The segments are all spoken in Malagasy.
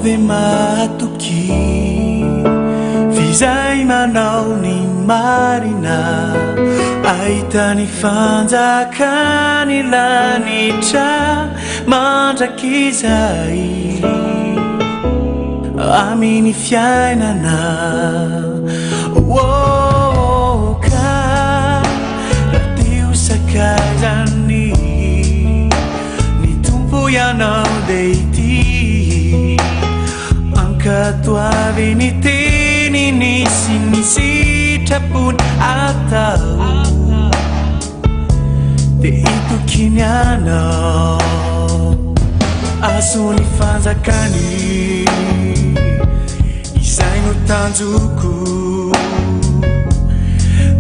dia matoky Fizay manao ny marina Ahitany fanjakany lanitra Mandrakizay Aminy fiainana Ka Ratio sakaizany Ny tompo ianao dia ity Ankatoavy ny teniny sy ny sitrapony atao Dia itokiny anao Aso ny fanjakany Izay no tanjoko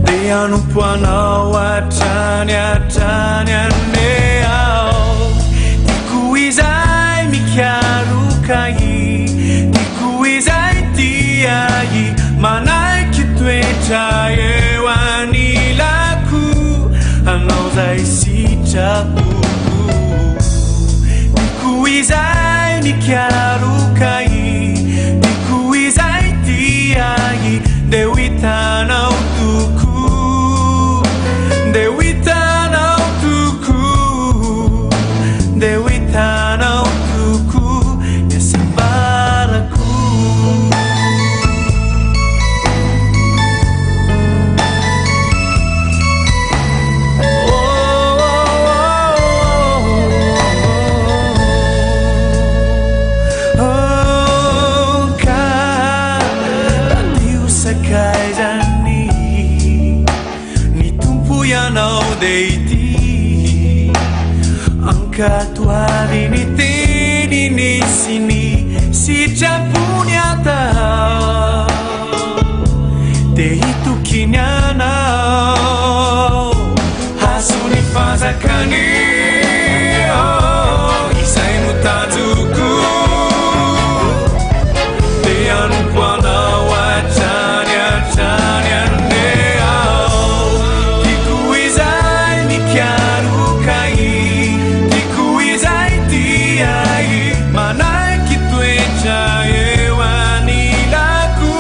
Dia anompo anao hatrany ane ao Tiako izay mikarokai Tiako izay tiai Manaiky toetra eo anilako Anao zay sitrapoko Tiako izay mikarokai Tiako izay tiai Deu hitanao toko Deu hitanao toko Deu hitanao toko Yasambarako Ianao deity Ankatoavy ny teniny sy ny sitrapony atao Dia hitokiny anao Haso ny fanjakany Izay no tanjoko Dia anompo anao hatrany ane Manaiky toetra eo anilako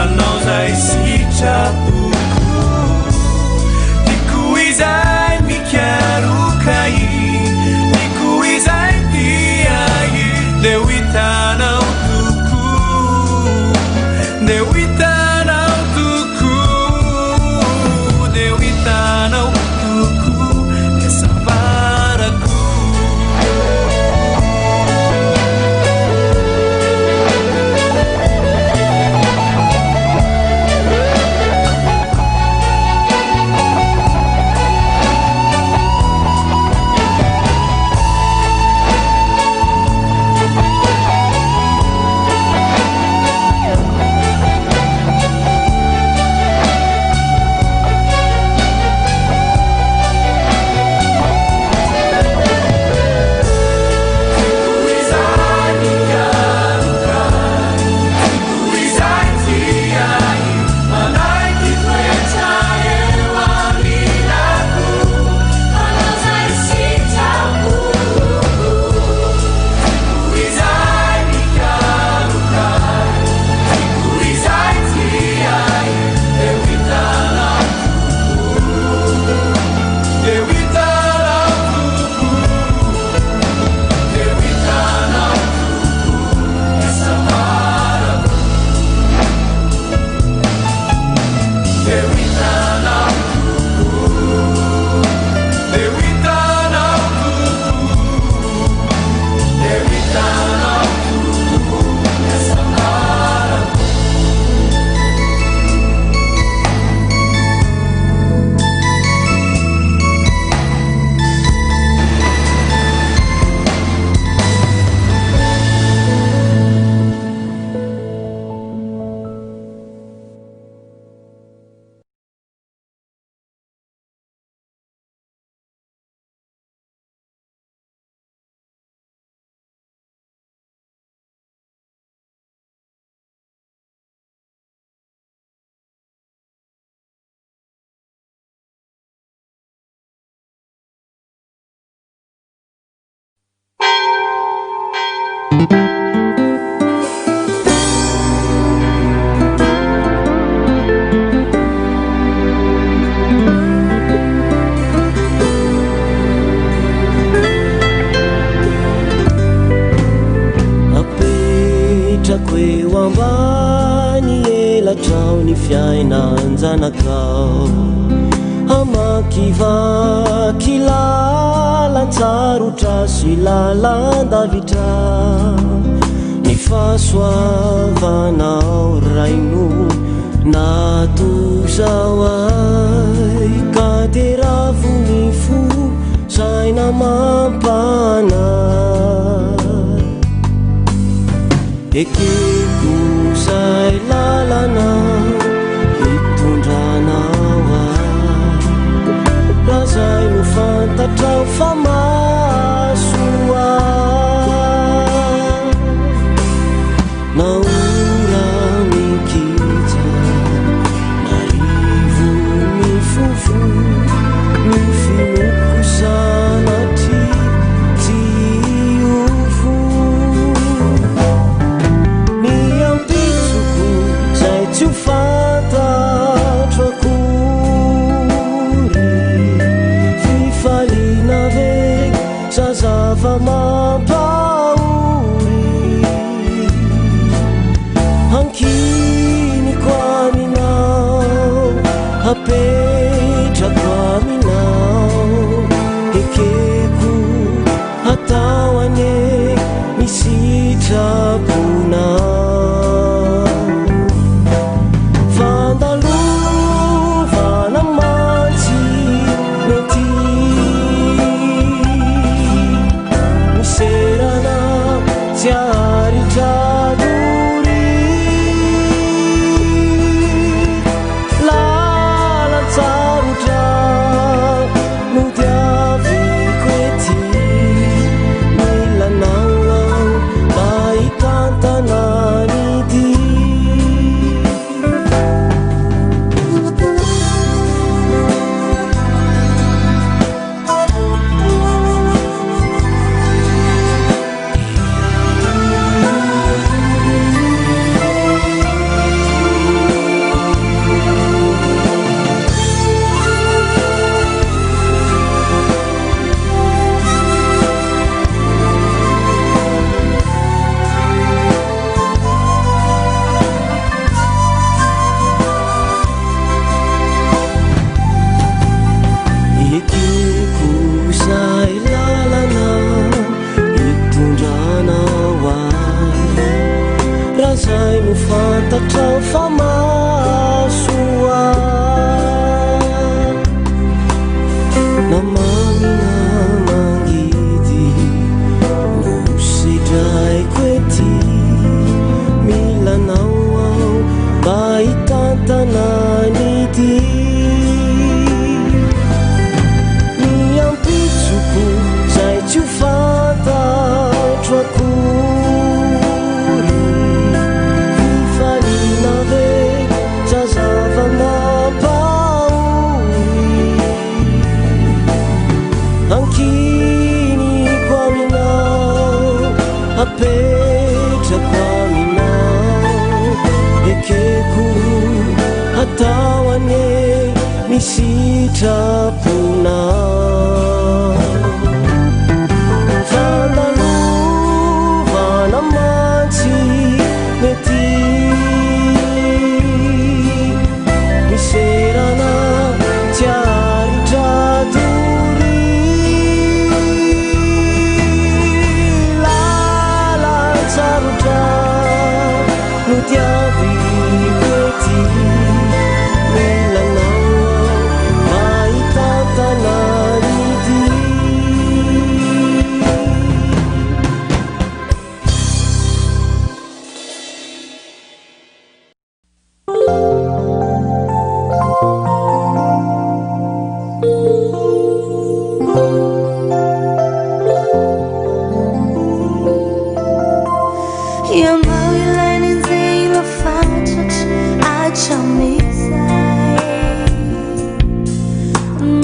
Anao zay sitrapoko Tiako izay mikarokai Tiako izay tiai Deu hitanao toko Deu hitanao toko Deu hitanao toko Yasambarako eo ambany elatrao ny fiainanjanakao amakivaky lalan-tsarotra sy lalan-davitra ny fahasoavanao raino natozao ay ka teravo ny fo saina mampana ekeko zay lalana hitondranao ay raha zay no fantatrao fa masoa naora mikitra narivo mifovo ny finoko sanatry tsy ovo ny ampitsoko zay tsy ho fantatro akory fifaliana ve zazava mampahory hankiniko aminao apetrako aminao ekeko atao ane misitrapona fandalovana mantsy mety miserana tsy aritradory lalan-tsarotra no diaviko ety milanao ao mba hitantana ny dy ekeko zay lalana hitondranao ay raha zay no fantatrao fa masoa namamina mangidy no sedraiko ety milanao ao mba hitantana ny dy niampitsoko zay tsy ho fantatro akory fifaliana ve zazava mampahory hankiniko aminao apetrako aminao ekeko atao ane misitrapona fandalovana mantsy mety miserana tsy aritradory lalan-tsarotra no diaviko ety milanao mba hitantana ny dy ianao ilainy zay ilafatratra atramizay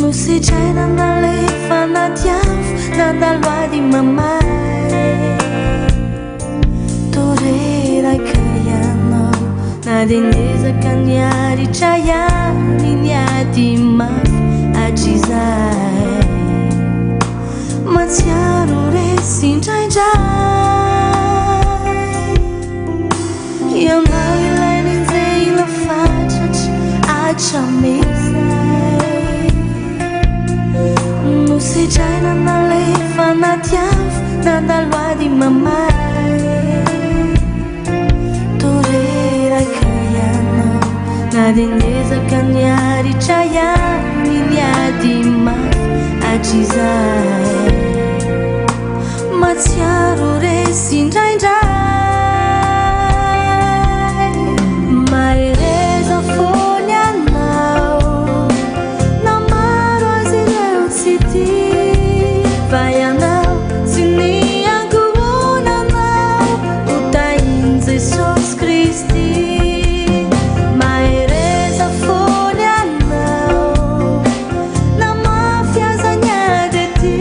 nositraina nalefa natiavo nandaloady mamay toreraika ianao nadendezaka niaritra ihany niady mafy atrizay matsiaro resy indraindray sindraindray mahereza fony anao namaro azy ireo tsy tia vai anao sy ny ankohonanao ho tahin Jesosy Kristy mahereza fony anao namafy azany ady ety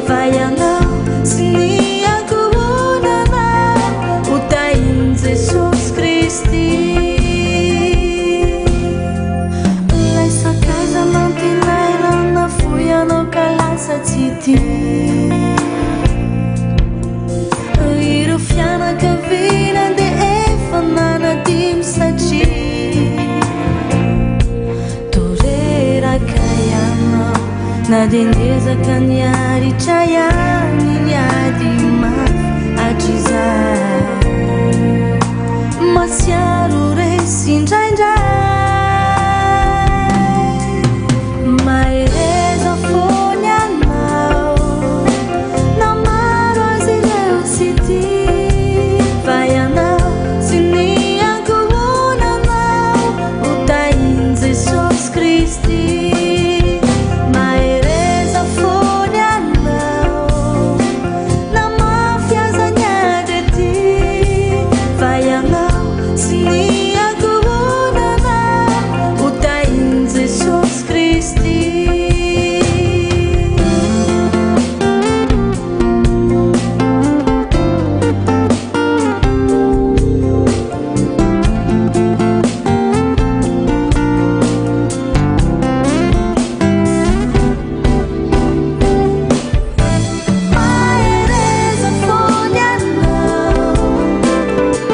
vai anao sy ny ankohonanao ho tahin Jesosy Kristy lay sakaiza mampinairana foy anao ka lasa tsy tia ireo fianakaviana dia efa nanadimy satria toreraka ianao na dia niezaka niaritra ihany niady mafy hatrizay masiaro resy indraindray mahereza fony anao namaro azy ireo tsy tia vai anao sy ny ankohonanao ho tahin Jesosy Kristy mahereza fony anao namafy azany ady ety vai anao sy ny ankohonanao ho tahin Jesosy Kristy mahereza fony anao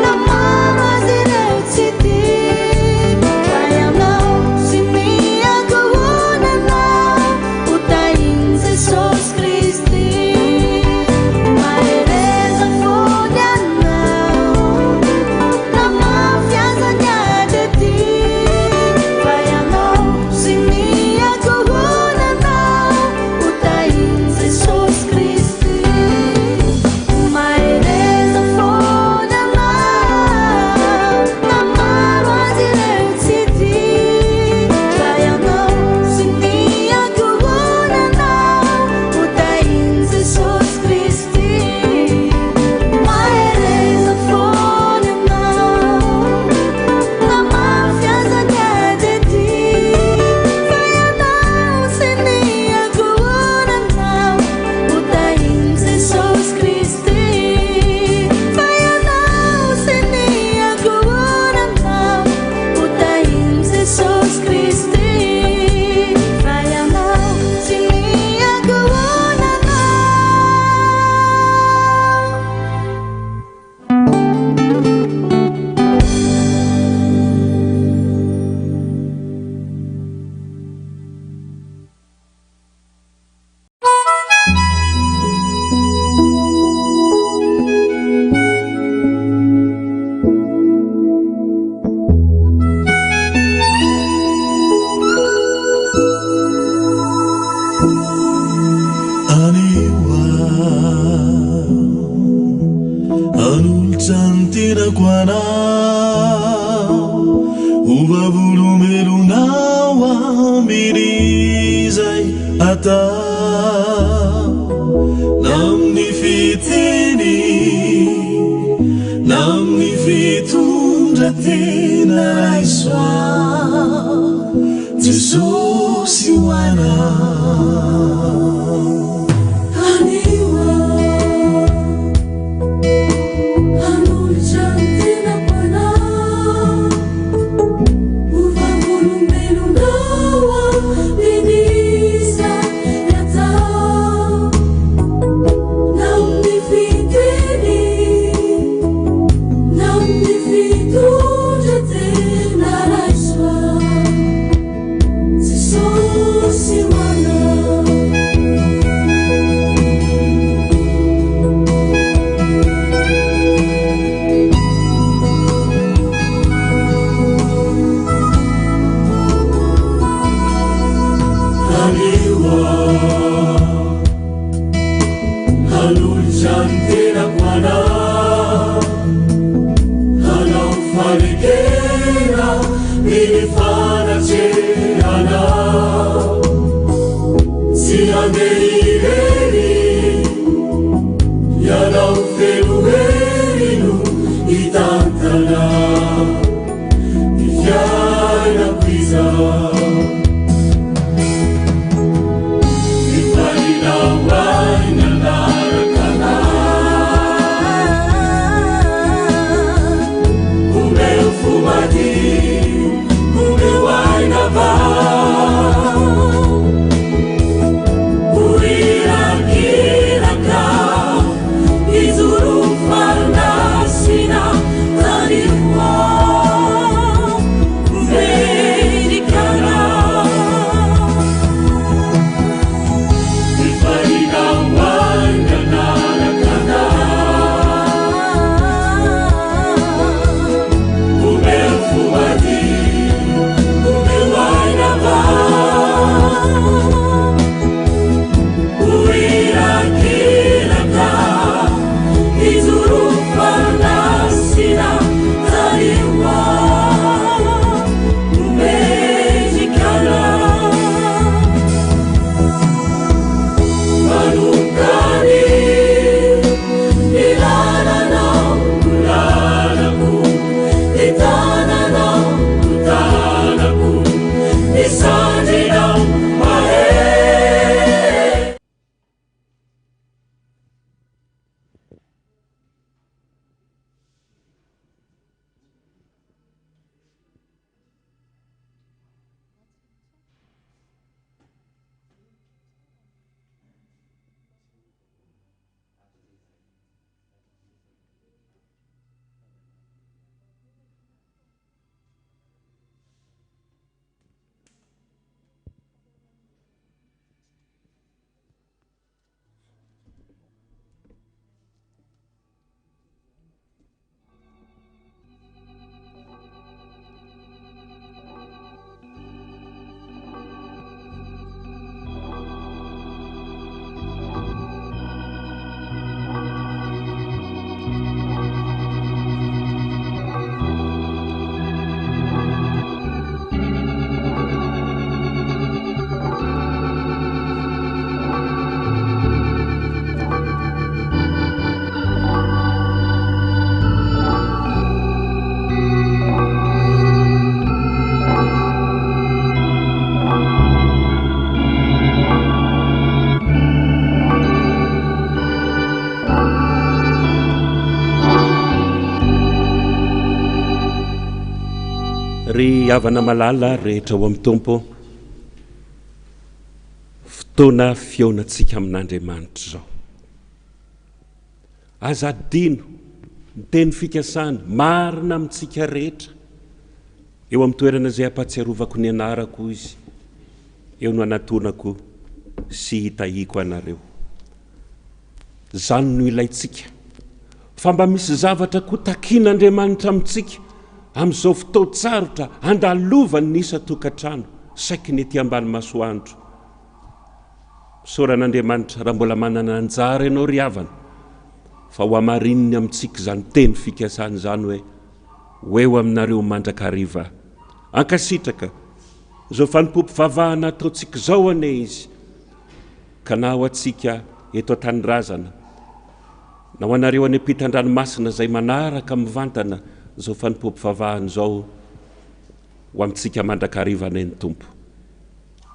namaro azy ireo tsy tia vai anao sy ny ankohonanao ho tahin Jesosy Kristy mahereza fony anao namafy azany ady ety vai anao sy ny ankohonanao ho tahin Jesosy Kristy mahereza fony anao namaro azy ireo tsy tia vai anao sy ny ankohonanao ho tahin Jesosy Kristy mahereza fony anao namafy azany ady ety vai anao sy ny ankohonanao ho tahin Jesosy Kristy vai anao sy ny ankohonanao ho tahin Jesosy Kristy vai anao sy ny ankohonanao anultantinako anao ovavolomelonao ambirizay atao namny fiteny namny fitondratena raisoa Jesosy ho anao Jesus, you are love. Ilifanatena Siandeireri Yanau feluerinu Itantana Ifiana Pisa Ifarina Waina Narakana Umeu Fumadi Ry havana malala rehetra ho amin'ny tompo fotoana fionatsika amin'Andriamanitra zao azadino miteny fikasana marina amintsika rehetra eo amin'ny toerana izay ampatsiarovako ny anarako izy eo no anatonako sy hitahiko anareo zany no ilaitsika fa mba misy zavatra koa takian'Andriamanitra amintsika amin'izao fotoan-tsarotra andalovany nisa tokantrano saiky ny ety ambany masoandro soran'Andriamanitra raha mbola manana anjara ianao ry havana fa ho amarininy amintsika zany teny fikasana zany hoe eo aminareo mandrakariva ankasitraka zao fanompompy vavahana ataontsika zao ane izy ka na ho atsika eto an-tanirazana na ho anareo any ampitan-dranomasina zay manaraka mivantana zao fanompompy vavahana zao ho amintsika mandrakarivana ny tompo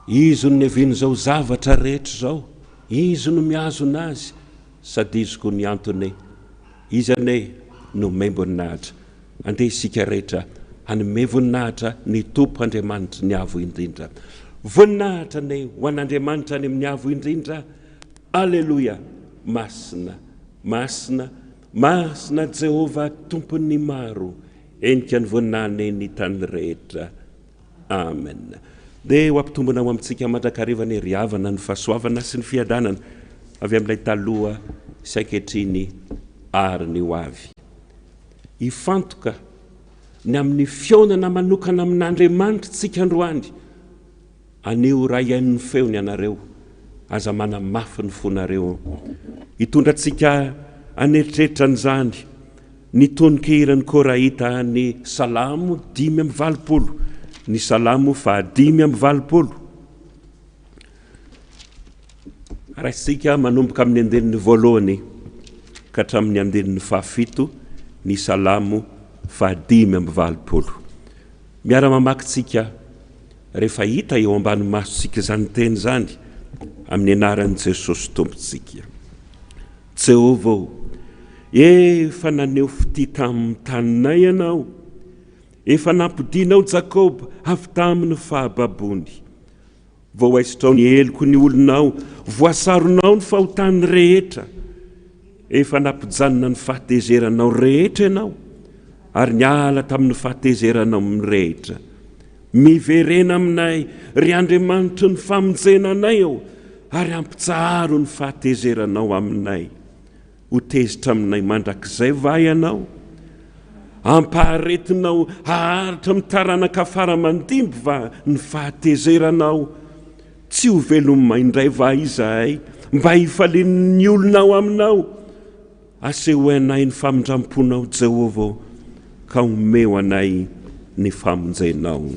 izy no neviny zao zavatra rehetra zao izy no miazo nazy sady izy ko ny antony izy ane no memboninahitra andeha isika rehetra hanome voninahitra ny tompo Andriamanitra ny avo indrindra voninahitra ne ho an'Andriamanitra any amin'ny avo indrindra alleluia masina masina masina Jehova tompony maro enika ny voninahiny ny tany rehetra amen dia ho ampitombona ho amintsika mandrakariva ny ry havana ny fahasoavana sy ny fiadanana avy amin'ilay taloha sy ankehitriny ary ny ho avy ifantoka ny amin'ny fionana manokana amin'Andriamanitra tsika androany aneo rayain'ny feony anareo aza manamafy ny fonareo hitondra tsika aneritreritra n'izany ny tononkehirany Koraita ny Salamo 5:20 ny salamo 5:20 raisika manomboka amin'ny andeniny voalohany ka hatramin'ny andeniny 7 ny salamo 5:20 miara-mamakitsika rehefa hita eo ambany masontsika zany teny zany amin'ny anaran'i Jesosy tompontsika. Jehovah, efa naneho fity tamin'ny taninay ianao, efa nampidinao Jakoba avy tamin'ny fahababony. Vao aisotrao ny heliko ny olonao, voasaronao ny fahotany rehetra. Efa nampijanona ny fahatezeranao rehetra ianao, ary niala tamin'ny fahatezeranao rehetra. Miverena aminay ry Andriamanitra ny famonjena anay ao, ary ampitsaharo ny fahatezeranao aminay. Ho tezitra aminay mandrakizay va ianao, ampaharetinao haharitra mitaranaka faramandimby va ny fahatezeranao. Tsy ho velomay indray va izahay, mba hifalian'ny olonao aminao. Aseho anay ny famindramponao Jehovah, ka omeo anay ny famonjenao.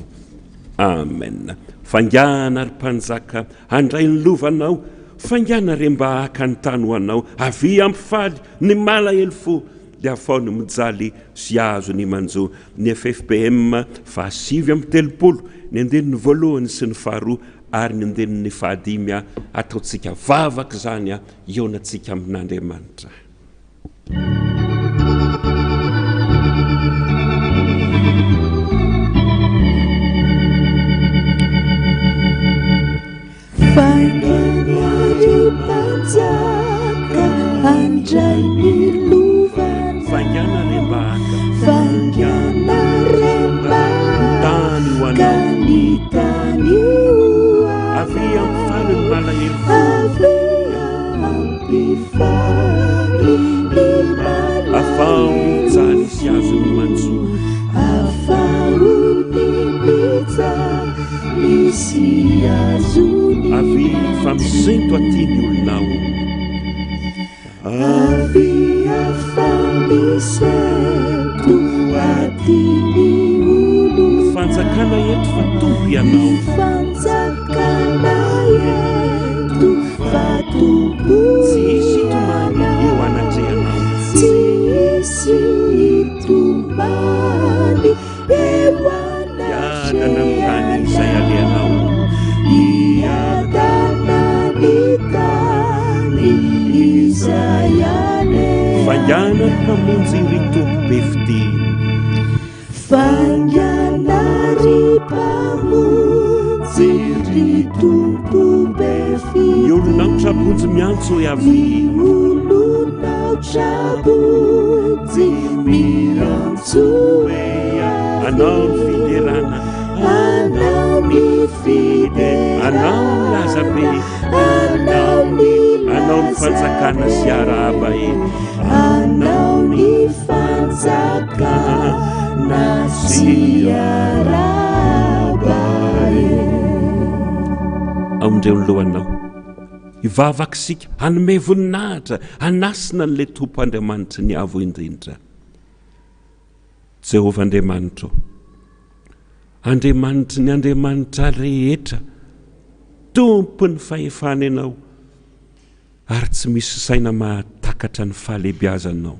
Amen. Fangana ary mpanjaka handray ny lovanao, fangana re mba haka ny tany ho anao, avy ampifaly ny malahelo fo, dia afaony mijaly sy azo ny manjo. Ny FFPM 7:30, ny andeniny voalohany sy ny faharoa ary ny andeniny 5 ataotsika vavaka zany ionatsika amin'Andriamanitra. Fanganary mpanjaka handray ny lovany, Fangana rembaka fangana rembaka ny tany hoany, avy ampifaly ny malahelo fo, avy ampifaly ny malahelo afao mijaly sy azo ny manjo. afaony mijaly sy azony Avy famizento aty ny olonao, avy afamisento aty ny olo. fanjakana eto fa tompo ianao, Fanjakana eto fa tompo tsy hisy itomany eo anatrehanao. tsy hisy itomany eo Iadana amin'ny tany izay alehanao, iadana ny tany izay alehanao. fangana ny mpamonjy ry tompo be fidiny, Fangana ry mpamonjy ry tompo be ny olonao trabonjy miantso hoe avy. ny olonao trabonjy miantso hoe Anao ny fiderana, anao ny fiderana, anao ny laza be, anao ny anao ny fanjakana sy arahaba e. anao ny fanjakana sy arahaba e. Aondreo ny lohanao, ivavakisika hanome voninahitra, hanasina n'le tompo Andriamanitra ny avo indrindra. Jehovah Andriamanitra, Andriamanitra ny Andriamanitra rehetra, tompo ny fahefana ianao, ary tsy misy saina mahatakatra ny fahalebiazanao.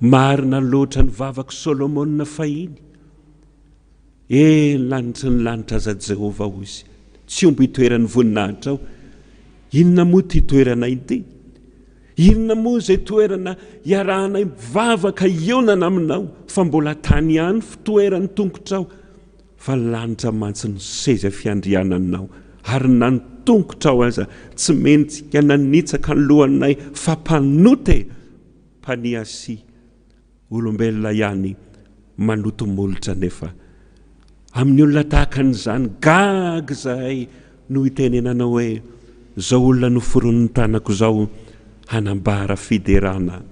Marina loatra ny vavaky Solomona fahiny, lanitra ny lanitra aza Jehovah ozy, tsy omby hitoeran'ny voninahitra ao. Inona moa ty toerana ity? Inona moa zay toerana iarahanay vavaka ionana aminao, fa mbola tany ihany fitoeran'ny tongotrao, fa lanitra mantsy ny seza fiandriananao, ary na ny tongotrao aza tsy mentsika nanitsaka ny lohanay, fa mpanote mpaniasy olombelona ihany manoto molotra. Nefa amin'ny olona tahaka an'izany gaga zahay no hitenenanao hoe zao olona noforon'ny tanako zao hanambara fiderana.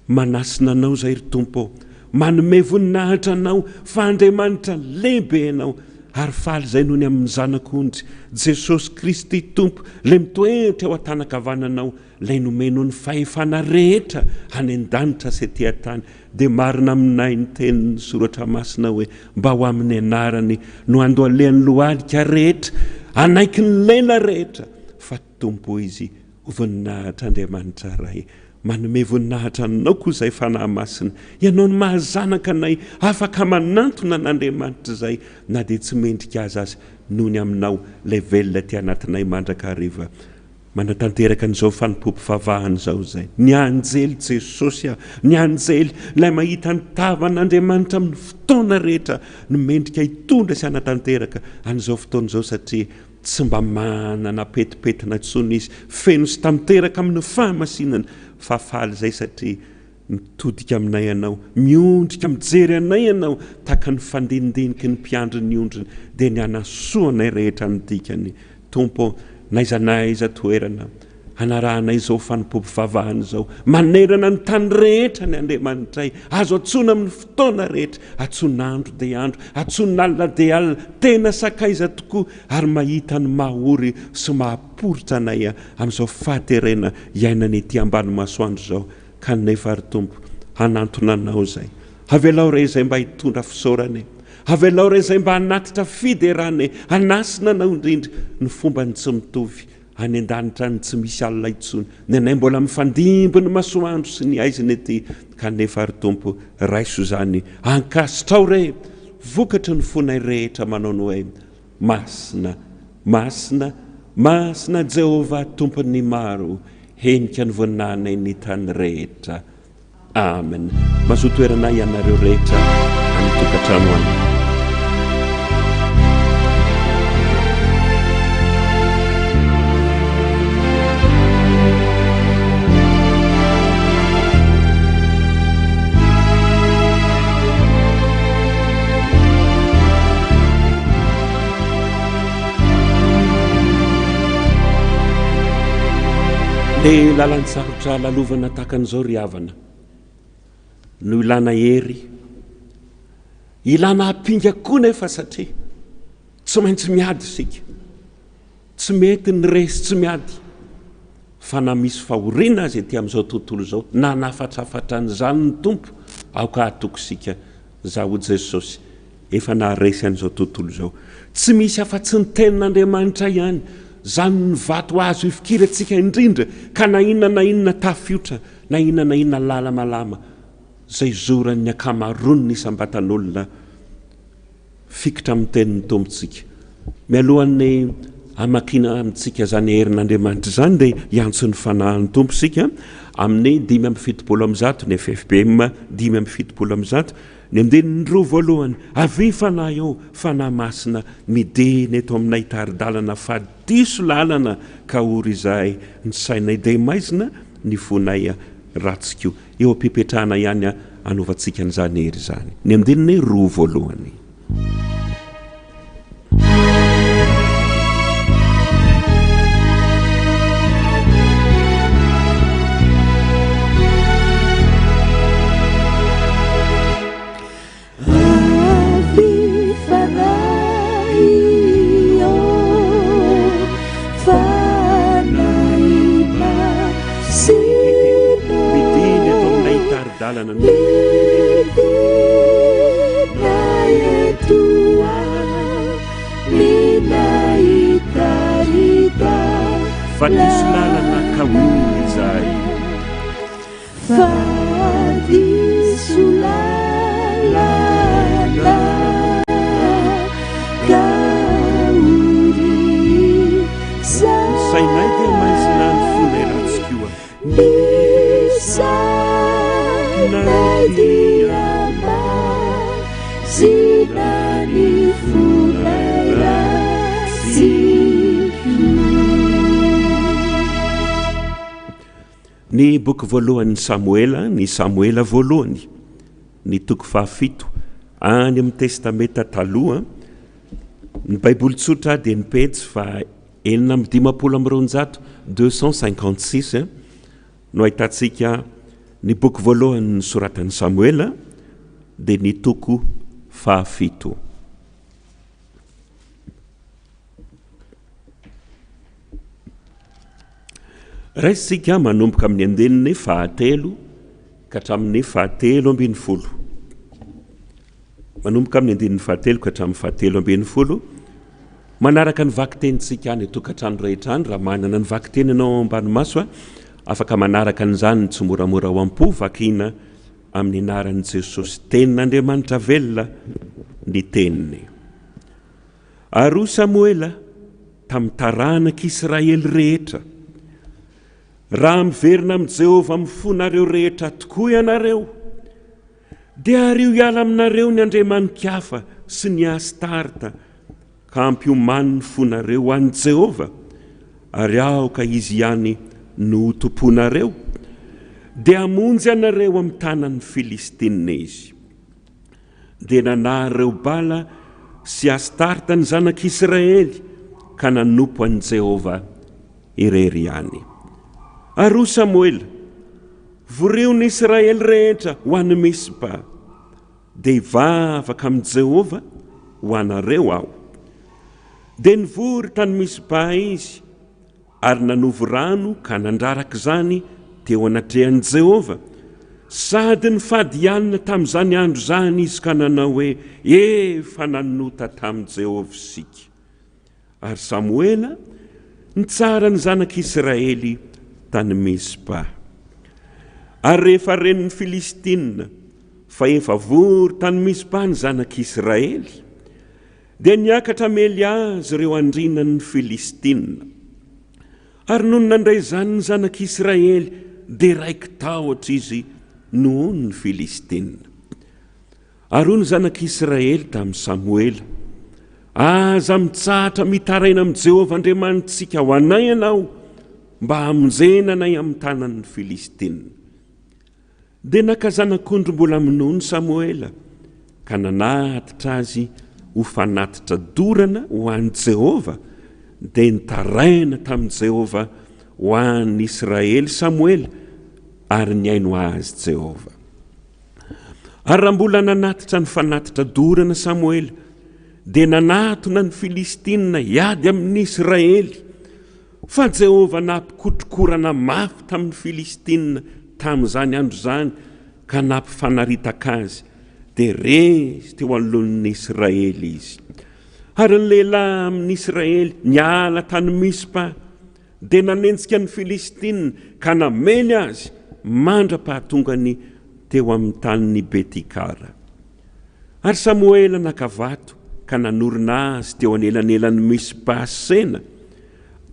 Manasina anao zay ry tompo, manome voninahitra anao, fa Andriamanitra lehibe anao, ary faly zay noho ny amin'ny zanak'ondry Jesosy Kristy tompo lay mitoetra eo an-tanakavananao lay nomeno ny fahefana rehetra any an-danitra sy aty an-tany dia marina aminay ny tenin'ny soratra masina hoe mba ho amin'ny anarany no andoalehan'ny lohalika rehetra anaiky ny lela rehetra fa tompo izy ho voninahitra Andriamanitra ray manome voninahitra anao koa izay fanahy masina ianao ny mahazanaka anay afaka manantona an'Andriamanitra izay na dia tsy mendrika azy azy noho ny aminao ilay velona ty anatinay mandrakariva manatanteraka an'izao fanompoam-pivavahana izao izay ny anjely Jesosy ny anjely ilay mahita ny tavan'Andriamanitra amin'ny fotoana rehetra no mendrika hitondra sy anatanteraka an'izao fotoana izao satria tsy mba manana petipetina intsony izy feno sy tanteraka amin'ny fahamasinana fa faly izay satria mitodika aminay ianao miondrika mijery anay ianao tahaka ny fandinindiniky ny mpiandry ny ondriny dia ny anasoanay rehetra ny dikany tompo naiza naiza toerana hanarahanay izao fanompoam-pivavahana izao manerana ny tany rehetra ny Andriamanitray azo atsoina amin'ny fotoana rehetra atsonandro dia andro atsonalina dia alina tena sakaiza tokoa ary mahita ny mahory sy mahaporitra anay amin'izao fahaterena iainany ety ambany masoandro izao ka nefa ary tompo hanantona anao izay avelao re izay mba hitondra fisaorany avelao re izay mba hanatitra fiderany hanasina anao indrindra ny fomba ny tsy mitovy any an-danitra ny tsy misy alina intsony ny anay mbola mifandimby ny masoandro sy ny aiziny ety ka nefa ary tompo raiso izany ankasitrao re vokatry ny fonay rehetra manao ny hoe masina masina masina Jehova tompony maro henika ny voninahiny ny tany rehetra amen mazoa toerana ianareo rehetra any tokantrano any dia lalan-tsarotra lalovana tahakan'izao ry havana no ilana hery ilana hampinga koa nefa satria tsy maintsy miady isika tsy mety ny resy tsy miady fa na misy fahoriana azy ety amin'izao tontolo izao na nafatrafatra an'izany ny tompo aoka atoko isika zaho Jesosy efa naharesy an'izao tontolo izao tsy misy afa-tsy ny tenin'Andriamanitra ihany zany ny vato azo ifikira antsika indrindra ka na inona tafiotra na inona lala malama zay zoran'ny akamaroany isam-batan'olona fikitra amin'ny tenin'ny tompontsika mialohan'ny amakina amintsika zany herin'Andriamanitra zany dia iantso ny fanahin'ny tomposika amin'ny 5:70 ny FFBM 5:70 ny andininy roa voalohany avy fanahy eo fanahy masina mideny eto aminay taridalana fa diso lalana ka ory izahay ny sainay dia maizina ny fonay ratsiko eo ampipetrahana ihany anovantsika n'izany hery izany ny andininy roa voalohany fa diso lalana ka ory izahay fa diso lalana ka ory sainay dia maizina ny fonay ratsikoa sainay dia maizina ny fonay ratsikoa. Ny boky voalohany ny Samuela voalohany ny toko 7 any amin'ny testamenta taloha ny baiboly tsotra dia ny pejy fa 256 no ahitantsika ny boky voalohany ny soratan'ny Samuela dia ny toko 7 raisitsika manomboka amin'ny andeniny fahatelo ka hatramin'ny fahatelo ambin'ny folo. Manomboka amin'ny andeniny fahatelo ka hatramin'ny fahatelo ambin'ny folo. Manaraka ny vakitentsika ny tokantrano rehetra any raha manana ny vakiteny ianao ambanimaso afaka manaraka an'izany tsy moramora ho am-po vakina amin'ny anaran'i Jesosy tenin'Andriamanitra velona ny teniny. Ary Samuela tamin'ny taranak'Israely rehetra, raha miverina amin'i Jehova mifonareo rehetra tokoa ianareo, dia ario hiala aminareo ny andriamanikafa sy ny Astarta ka ampioman'ny fonareo an'i Jehova, ary aoka izy ihany no tomponareo, dia hamonjy anareo amin'ny tanan'ny Filistina izy. Dia nanareo Bala sy Astarta ny zanak'Israely ka nanompo an'i Jehova irery ihany. Ary Samuela voreo ny Israely rehetra ho an'i Mispa, dia hivavaka amin'i Jehova ho anareo ao. Dia nivory tany Mispa izy, ary nanovo rano ka nandraraka izany teo anatrehan'i Jehova, sady nifady ianina tamin'izany andro zany izy ka nanao hoe efa nanota tamin'i Jehova isika. Ary Samuela nitsara ny zanak'Israely tany Mispa. Ary rehefa renin'ny Filistina fa efa vory tany Mispa ny zanak'Israely, dia niakatra mely azy ireo andrinan'ny Filistina. Ary noho nandray zany ny zanak'Israely, dia raiky tahotra izy noho ny Filistina. Ary hoy ny zanak'Israely tamin'i Samuela, aza mitsahatra mitaraina amin'i Jehova Andriamanitsika ho anay ianao, mba hamonjena anay amin'ny tanan'ny Filistina. Dia nakazanak'ondry mbola minono Samuela, ka nanatitra azy ho fanatitra dorana ho an'i Jehova, dia nitaraina tamin'i Jehova ho an'ny Israely Samuela, ary niaino azy Jehova. Ary raha mbola nanatitra ny fanatitra dorana Samuela, dia nanatona ny Filistina hiady amin'ny Israely, fa Jehova nampikotrokorana mafy tamin'ny Filistina tamin'izany andro zany, ka nampifanaritaka azy, dia resy teo anoloan'ny Israely izy. Ary ny lehilahy amin'ny Israely niala tany Mispa, dia nanenjika ny Filistina ka namely azy mandra-pahatongany teo amin'ny tanin'ny Betikara. Ary Samuela nakavato ka nanorina azy teo anelanelan'ny Mispa Sena,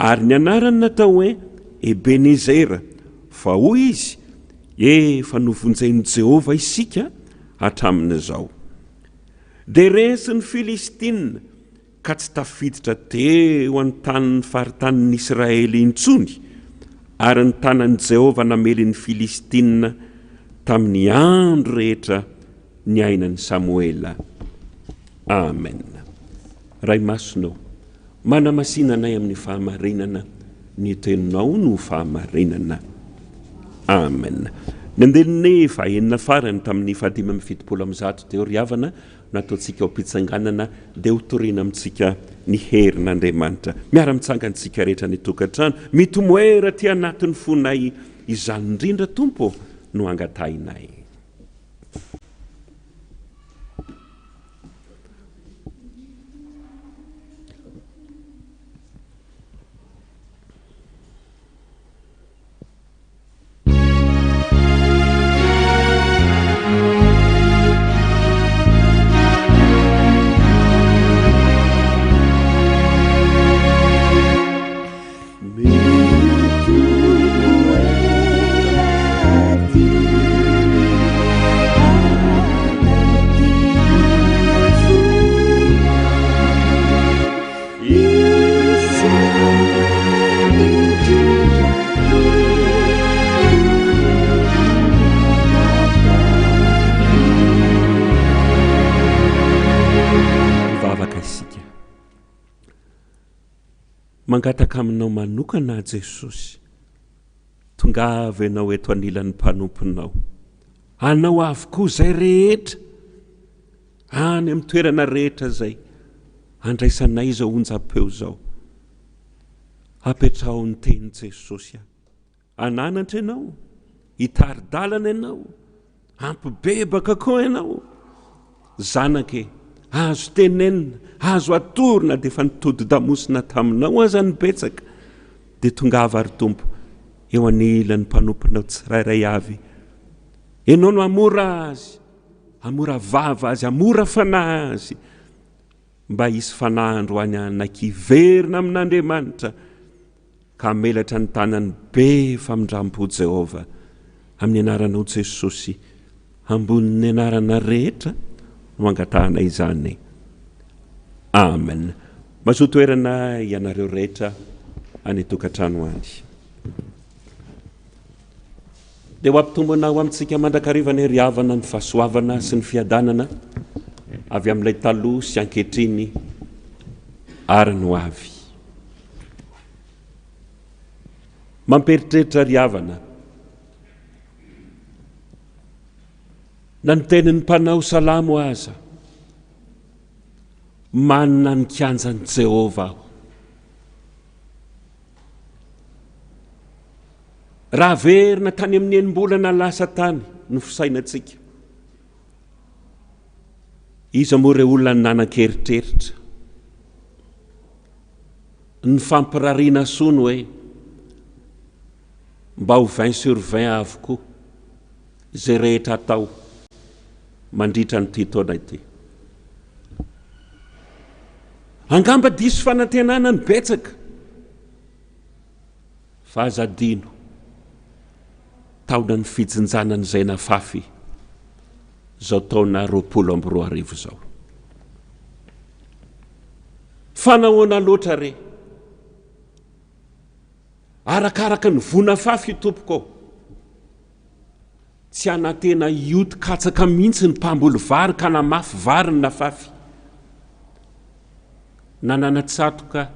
ary ny anarany natao hoe Ebenezera, fa hoy izy efa novonjain'i Jehova isika hatramin'izao. Dia resy ny Filistina ka tsy tafiditra teo amin'ny tanin'ny faritanin'ny Israely intsony, ary ny tanan'i Jehova namely ny Filistina tamin'ny andro rehetra ny ainan'i Samuela. Amen. Ray masonao, manamasina anay amin'ny fahamarinana, ny teninao no fahamarinana. Amen. Nandenin'ny fahaenina farany tamin'ny 570 teo ry havana, nataontsika ho mpitsanganana dia ho toriana amintsika ny herin'Andriamanitra. Miara-mitsangantsika rehetra ny tokantrano, mitomoera ty anatin'ny fonay izany indrindra Tompo no angatainay. Mangataka aminao manokana Jesosy, tongava ianao eto anilan'ny mpanomponao, anao avokoa zay rehetra, any amin'ny toerana rehetra zay, andraisanay zao onjam-peo zao, apetrao ny teny Jesosy, ananatra ianao, hitaridalana ianao, ampibebaka koa ianao, zanake azo tenenina, azo atorina dia efa nitodi-damosina taminao aza ny betsaka, dia tongava ary tompo eo anilany mpanomponao tsirairay avy. Ianao no amora azy, amora vava azy, amora fanahy azy, mba hisy fanandro any anakiverina amin'Andriamanitra, ka melatra ny tanany be famindrampo Jehova, amin'ny anaranao Jesosy, ambonin'ny anarana rehetra no angatahana izany. Amen. Mazoa toerana ianareo rehetra any tokantrano any. Dia ho ampitombona ho amintsika mandrakariva ny riavana, ny fahasoavana sy ny fiadanana avy amin'ilay taloha sy ankehitriny ary no avy. Mamperitreritra riavana na ny tenin'ny mpanao salamo aza, manana ny kianjan'i Jehova aho. Raha verina tany amin'ny enim-bolana lasa tany no fisainantsika. Iza moa ireo olona nanan-keritreritra, ny fampirariana sono hoe mba ho 20/20 avokoa izay rehetra atao mandritra ny ty taona ity. Angamba diso fanantenana ny betsaka, fa azadino taona ny fijinjanana izay nafafy zao taona 2020 zao. Fanahoana loatra re, arakaraka ny vonafafy tompoko, tsy anatena ioty katsaka mihitsy ny mpamboly vary ka namafy vary ny nafafy. Nananatsatoka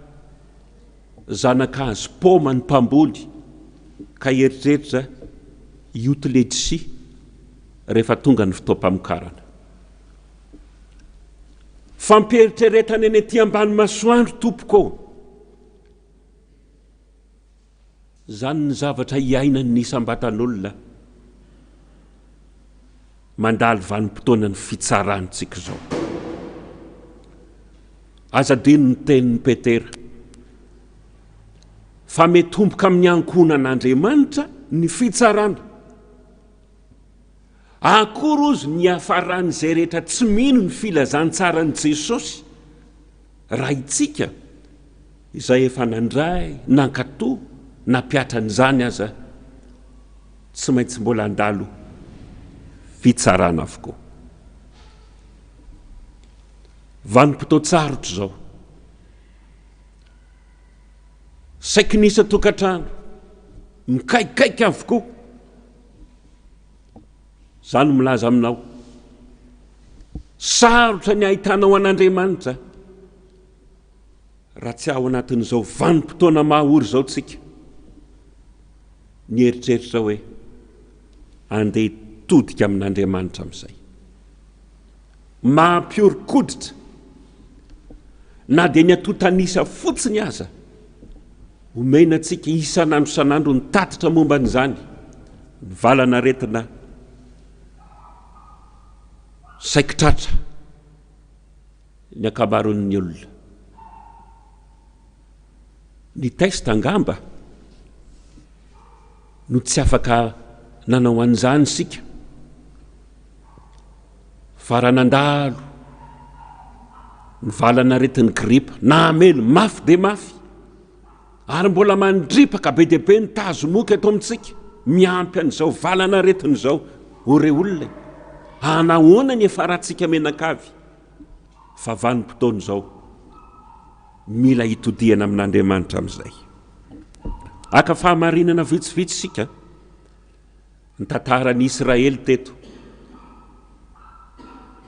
zanak'azy paoma ny mpamboly, ka eritreritra ioty letsi rehefa tonga ny fotoam-pamokarana. Fampieritrretana eny aty ambany masoandro tompoko, zany ny zavatra iainany nisam-batan'olona mandalo vanim-potoana ny fitsarantsika zao. Azadino ny tenin'ny Petera, fa metomboka amin'ny ankonan'Andriamanitra ny fitsarana. Akory ozy ny hafaran'izay rehetra tsy mino ny filazantsarany Jesosy, raha itsika izay efa nandray, nankatoa, nampiatra n'izany aza, tsy maintsy mbola andalo fitsarana avokoa. Vanim-potoan-tsarotra zao, saiky nisa tokantrano mikaikaiky avokoa, zany milaza aminao, sarotra ny ahitanao an'Andriamanitra raha tsy ao anatin'izao vanim-potoana mahaory zao tsika, ny eritreritra hoe andeha todika amin'Andriamanitra amin'izay, mahampiorikoditra na dia ny atotanisa fotsiny aza, omena antsika isan'andro san'andro ny tatitra momba n'izany, ny valana retina saikitratra ny akabaron'ny olona. Ny testa angamba no tsy afaka nanao an'izany sika, fa raha nandalo ny valana retin'ny gripa na amelo mafy de mafy, ary mbola mandripaka be dia be ny tazomoka eto amintsika, miampy an'izao valana retin'izao, ore olona anahoana ny efa rahantsika menakavy, fa vanim-potoana izao mila hitodiana amin'Andriamanitra amin'izay. Aka fahamarinana vitsivitsy sika ny tantaran'i Israely teto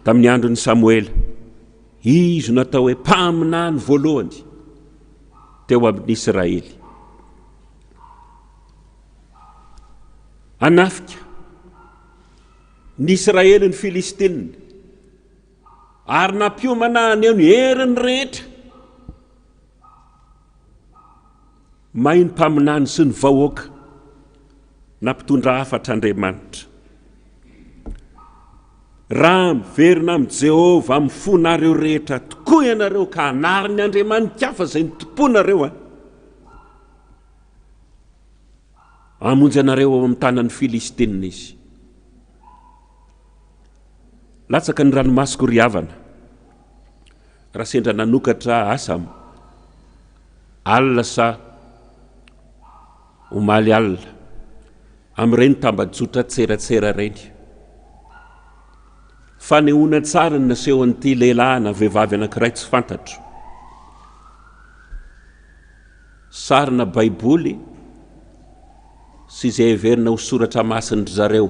tamin'ny andron'ny Samuela, izy natao hoe mpaminany voalohany teo amin'ny Israely. Anafika ny Israely ny Filistinina, ary nampiomana aneo ny heriny rehetra, mahay ny mpaminany sy ny vahoaka nampitondra afatr'Andriamanitra. Raha miverina amin'ny Jehova amin'ny fonareo rehetra tokoa ianareo ka anariny Andriamanitra hafa izay nitomponareo hamonjy anareo ao amin'ny tanan'ny Filistinina izy. Latsaka ny ranomasoko ry havana, raha sendra nanokatra asa alina sa omaly alina amin'ireny tambajotra tseratsera ireny. Fanehoana tsara ny naseho an'ity lehilahy na vehivavy anankiray tsy fantatro. Sarina Baiboly sy izay heverina ho soratra masiny zareo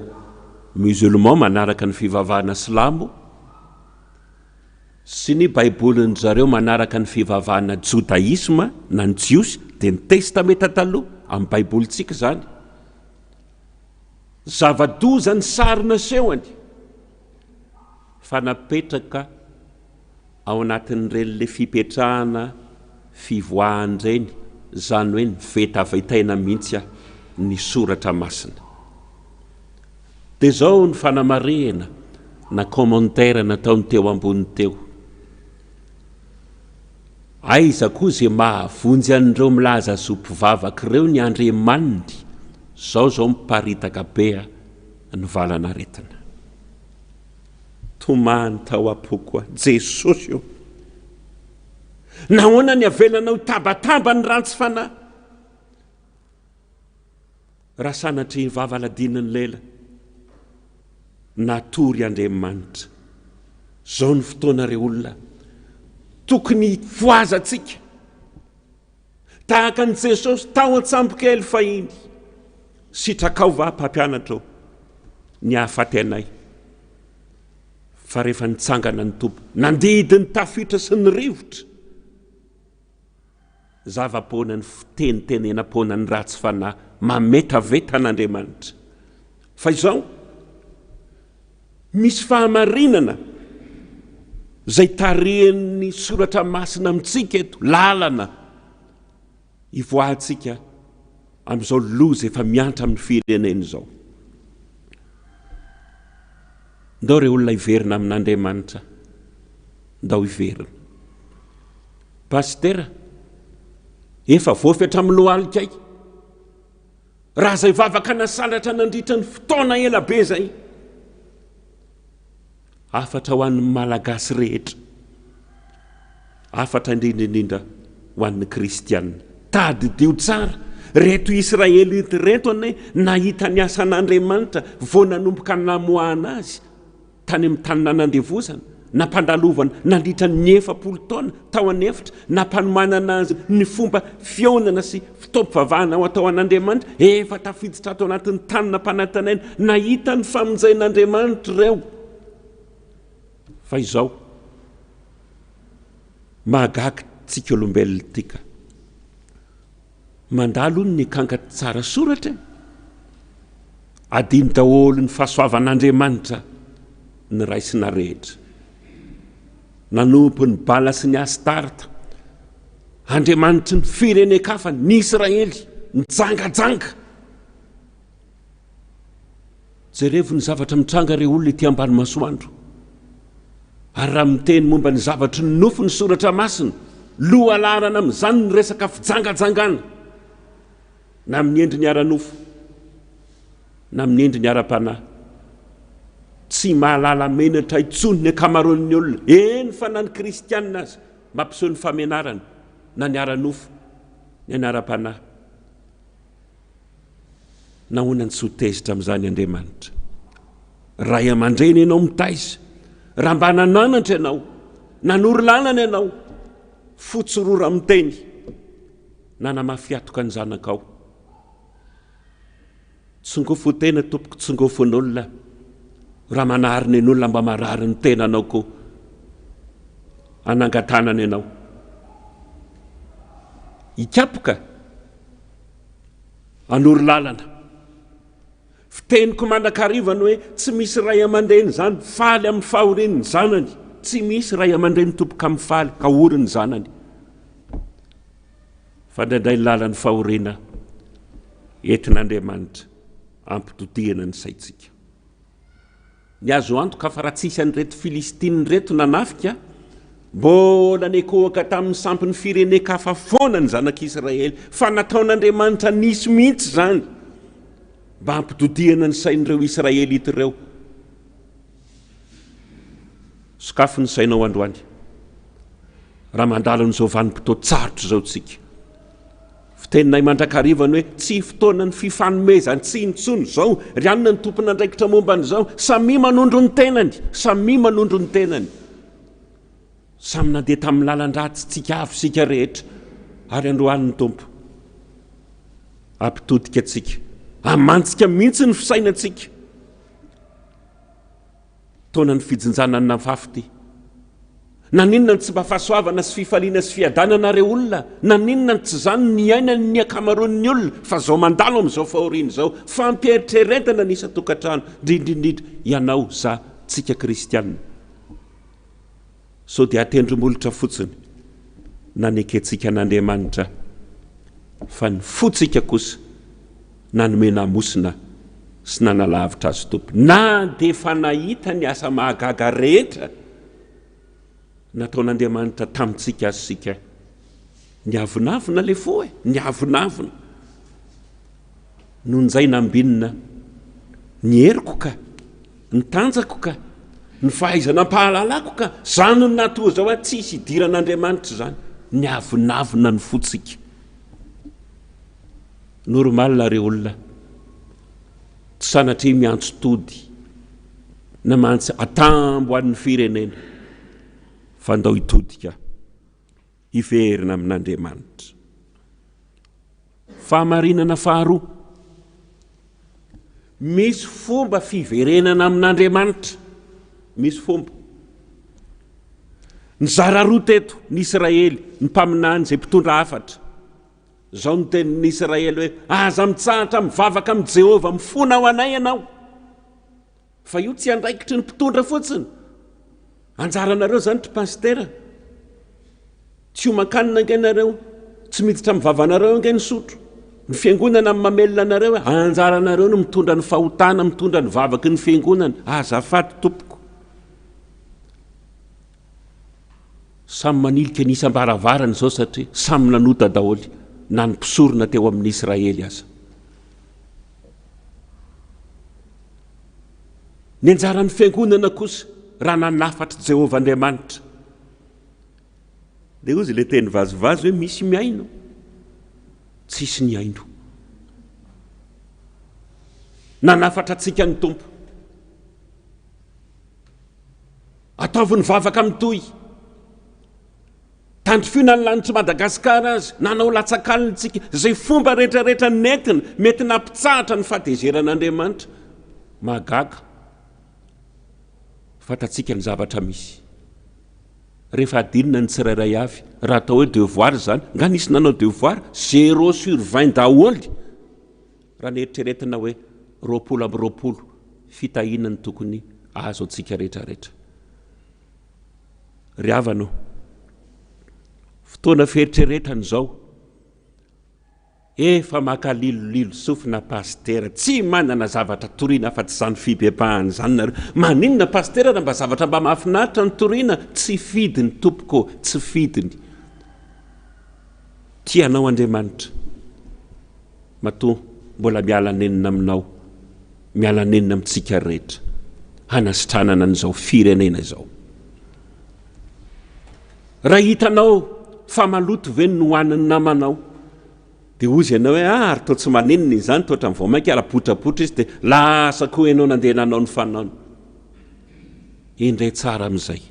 musulman manaraka ny fivavahana silamo sy ny Baiboly zareo manaraka ny fivavahana judaisma na ny jiosy dia ny testamenta taloha amin'ny Baibolyntsika zany. Zava-doza ny sary nasehony fa napetraka ao anatin'ireny le fipetrahana fivoahan'ireny, zany hoe ny vetavetaina mihitsy ny soratra masina. Dia zao ny fanamarihana na commentaire nataony teo ambony teo. Aiza koa izay mahavonjy an'ireo milaza zompivavaka ireo ny Andriamanitra, zao miparitaka be ny valanaretina. Tomany tao apokoa Jesosy io. Nahoana ny avelana ho tabataba ny rantsy fanahy? Raha sanatry vavaladina ny lela natory Andriamanitra. Zao ny fotoanareo olona tokony foazatsika tahaka ny Jesosy tao an-tsambokely fahiny. Sitrakao va mpampianatra ny hahafaty anay. Fa rehefa nitsangana ny tompo nandidy ny tafitra sy ny rivotra, zava-poana ny fitenitenena-poana ny ratsy fanahy mametaveta an'Andriamanitra. Fa izao misy fahamarinana zay tarihan'ny soratra masina amintsika eto, lalana ivoahantsika amin'izao loza efa miantra amin'ny firenena izao. Ndao re olona iverina amin'Andriamanitra, ndao iverina. Pastera, efa voafetra amin'ny lohalikay. Raha zay vavaka nasalatra nandritra ny fotoana ela be zay, afatra ho an'ny malagasy rehetra, afatra indrindra ho an'ny kristianina. Tadidio tsara reto Israelita reto ane nahita ny asan'Andriamanitra vao nanomboka namoahana azy tany amin'ny tany nanandevozana, nampandalovana nandritra ny 9 taona tao anefitra, nampanomanana azy ny fomba fionana sy fitaovam-pivavahana ho atao an'Andriamanitra, efa tafiditra ato anatin'ny tany nampanantanaina, nahita ny famonjain'Andriamanitra ireo. Fa izao mahagaga tsika olombelona tika, mandalo ny kanga tsara soratra, adiny daholo ny fahasoavan'Andriamanitra ny ray sy na rehetra. Nanompo ny Bala sy ny Astarta, Andriamanitra ny firenen-kafa ny Israely nijangajanga. Jerevo ny zavatra mitranga re olona ety ambany masoandro, ary raha miteny momba ny zavatra ny nofo ny soratra masina, loha alarana amin'izany ny resaka fijangajangana, na amin'ny endriny ara-nofo na amin'ny endriny ara-panahy. Tsy mahalala menatra intsony ny akamaroan'ny olona, eny fa na ny kristianina azy mampiseho ny famenarana, na ny ara-nofo ny ara-panahy. Nahoana ny tsy ho tezitra amin'izany Andriamanitra? Ray aman-dreny ianao mitaiza, raha mba nananatra ianao, nanory lalana ianao, fotsorora amin'ny teny, nanamafiatoka ny zanakao. Tsongofo tena tompoko, tsongofon'olona, raha manarina ny olona mba marary ny tenanao koa, anangatanana ianao. Ikapoka, anory lalana. Fiteniko mandakarivany hoe tsy misy ray aman-dreny zany faly amin'ny fahorian'ny zanany, tsy misy ray aman-dreny tompoka amin'ny faly ka oriny zanany. Fa ndraindray lalany fahoriana entin'Andriamanitra ampitotehana ny saitsika. Ny azo antoka fa raha tsisy an'reto Filistiny reto nanafika, mbola nekohaka tamin'ny sampin'ny firenen-kafa foana ny zanak'Israely, fa nataon'Andriamanitra nisy mihitsy zany mba ampitotehana ny sain'ireo Israelita ireo. Sokafo ny sainao androany, raha mandalo n'izao vanim-potoa tsarotra zao tsika. Fiteninay mandrakarivany hoe tsy fotoana ny fifanomezany tsy intsony zao, ry anona ny tompona andraikitra momban'izao, samy manondro ny tenany, samy manondro ny tenany. Samy nandeha tamin'ny lalan-dratsy tsika avy sika rehetra, ary androany ny tompo ampitodika atsika, amantsika mihitsy ny fisainantsika. Taona ny fijinjanany nafafy, naninona ny tsy mba fahasoavana sy fifaliana sy fiadanana reo olona, naninona ny tsy zany ny ainany ny akamaroan'ny olona, fa zao mandalo amin'izao fahoriana zao, fampieritrerentana nisa tokantrano, indrindrindrindra ianao za tsika kristianina. So dia atendromolotra fotsiny naneketsika an'Andriamanitra, fa ny fotsika kosa nanome namosina sy nanalavitra azy tompo. Na dia fa nahita ny asa mahagaga rehetra nataon'Andriamanitra tamintsika azy sika, niavonavona le fo niavonavona. Noho nizay nambinina ny heriko ka, ny tanjako ka, ny fahaizana pahalalako ka, zany no natoa zao tsisy idiran'Andriamanitra zany, niavonavona ny fotsika. Normal reo olona tsy sanatria miantso tody na mantsy atambo an'ny firenena, fa ndao hitodika hiverina amin'Andriamanitra. Fahamarinana faharoa, misy fomba fiverenana amin'Andriamanitra, misy fomba. Ny zara roa teto ny Israely, ny mpaminany zay mpitondra hafatra, zao ny tenin'ny Israely hoe aza mitsahatra mivavaka amin'ny Jehova, mifona ho anay ianao. Fa io tsy andraikitry ny mpitondra fotsiny, anjaranareo zany ty pastera, tsy homan-kanina nge nareo, tsy miditra mivavanareo nge ny sotro, ny fiangonana amin'ny mamelona anareo, anjaranareo no mitondra ny fahotana, mitondra ny vavaky ny fiangonana. Azafady tompoko, samy manilika ny isam-baravarany zao satria samy nanota daholy na ny mpisorona teo amin'ny Israely aza. Ny anjaran'ny fiangonana kosa raha nanafatra Jehova Andriamanitra, dia ozy le teny vazovazo hoe misy miaino, tsisy ny aino. Nanafatra atsika ny tompo, ataovy ny vavaka mitohy, tandrofina ny lanitry Madagasikara azy, nanao latsakaliny tsika, zay fomba rehetrarehetra nentina mety nampitsahatra ny fahatezeran'Andriamanitra. Magaga fatatsika ny zavatra misy, rehefa adinina ny tsirairay avy, raha atao hoe devoir zany, nga nisy nanao devoir 0/20 daholy, raha neritreretina hoe 20/20 fitahina ny tokony azo atsika rehetrarehetra. Ry havanao, fotoana feritreretany zao, efa makalilolilo sofina pastera, tsy manana zavatra toriana fa tsy zany fibebahany zany nareo. Maninona pastera raha mba zavatra mba mahafinaritra ny toriana? Tsy fidiny tompoko, tsy fidiny. Tianao Andriamanitra, matoa mbola miala nenina aminao, miala nenina amintsika rehetra, hanasitranana an'izao firenena izao. Raha hitanao fa maloto ve no hoaniny namanao, dia ozy ianao hoe ary toa tsy manenina izany, toatra ny voamaika ara-potrapotra izy, dia lasa koa ianao nandeha nanao ny fanaony. Indray tsara amin'izay,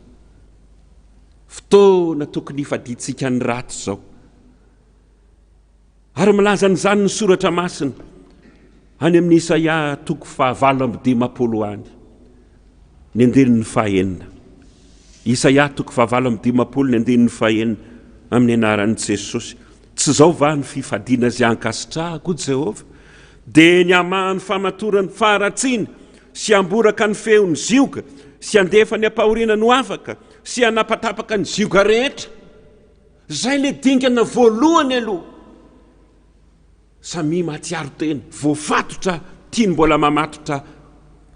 fotoana tokony hifaditsika ny raty zao. Ary milaza n'izany ny soratra masina any amin'ny Isaia 49 any, ny andinin'ny 9. Isaia 49 ny andinin'ny 9, amin'ny anaran'i Jesosy. Tsy zao va ny fifadiana zay ankasitrahako Jehova, dia ny amahany famatorany faharatsiana, sy amboraka ny feony zioka, sy andefa ny apahoriana no afaka, sy anapatapaka ny zioka rehetra. Zay le dingana voalohany aloha, samy mahatsiaro tena, voafatotra tiany mbola mamatotra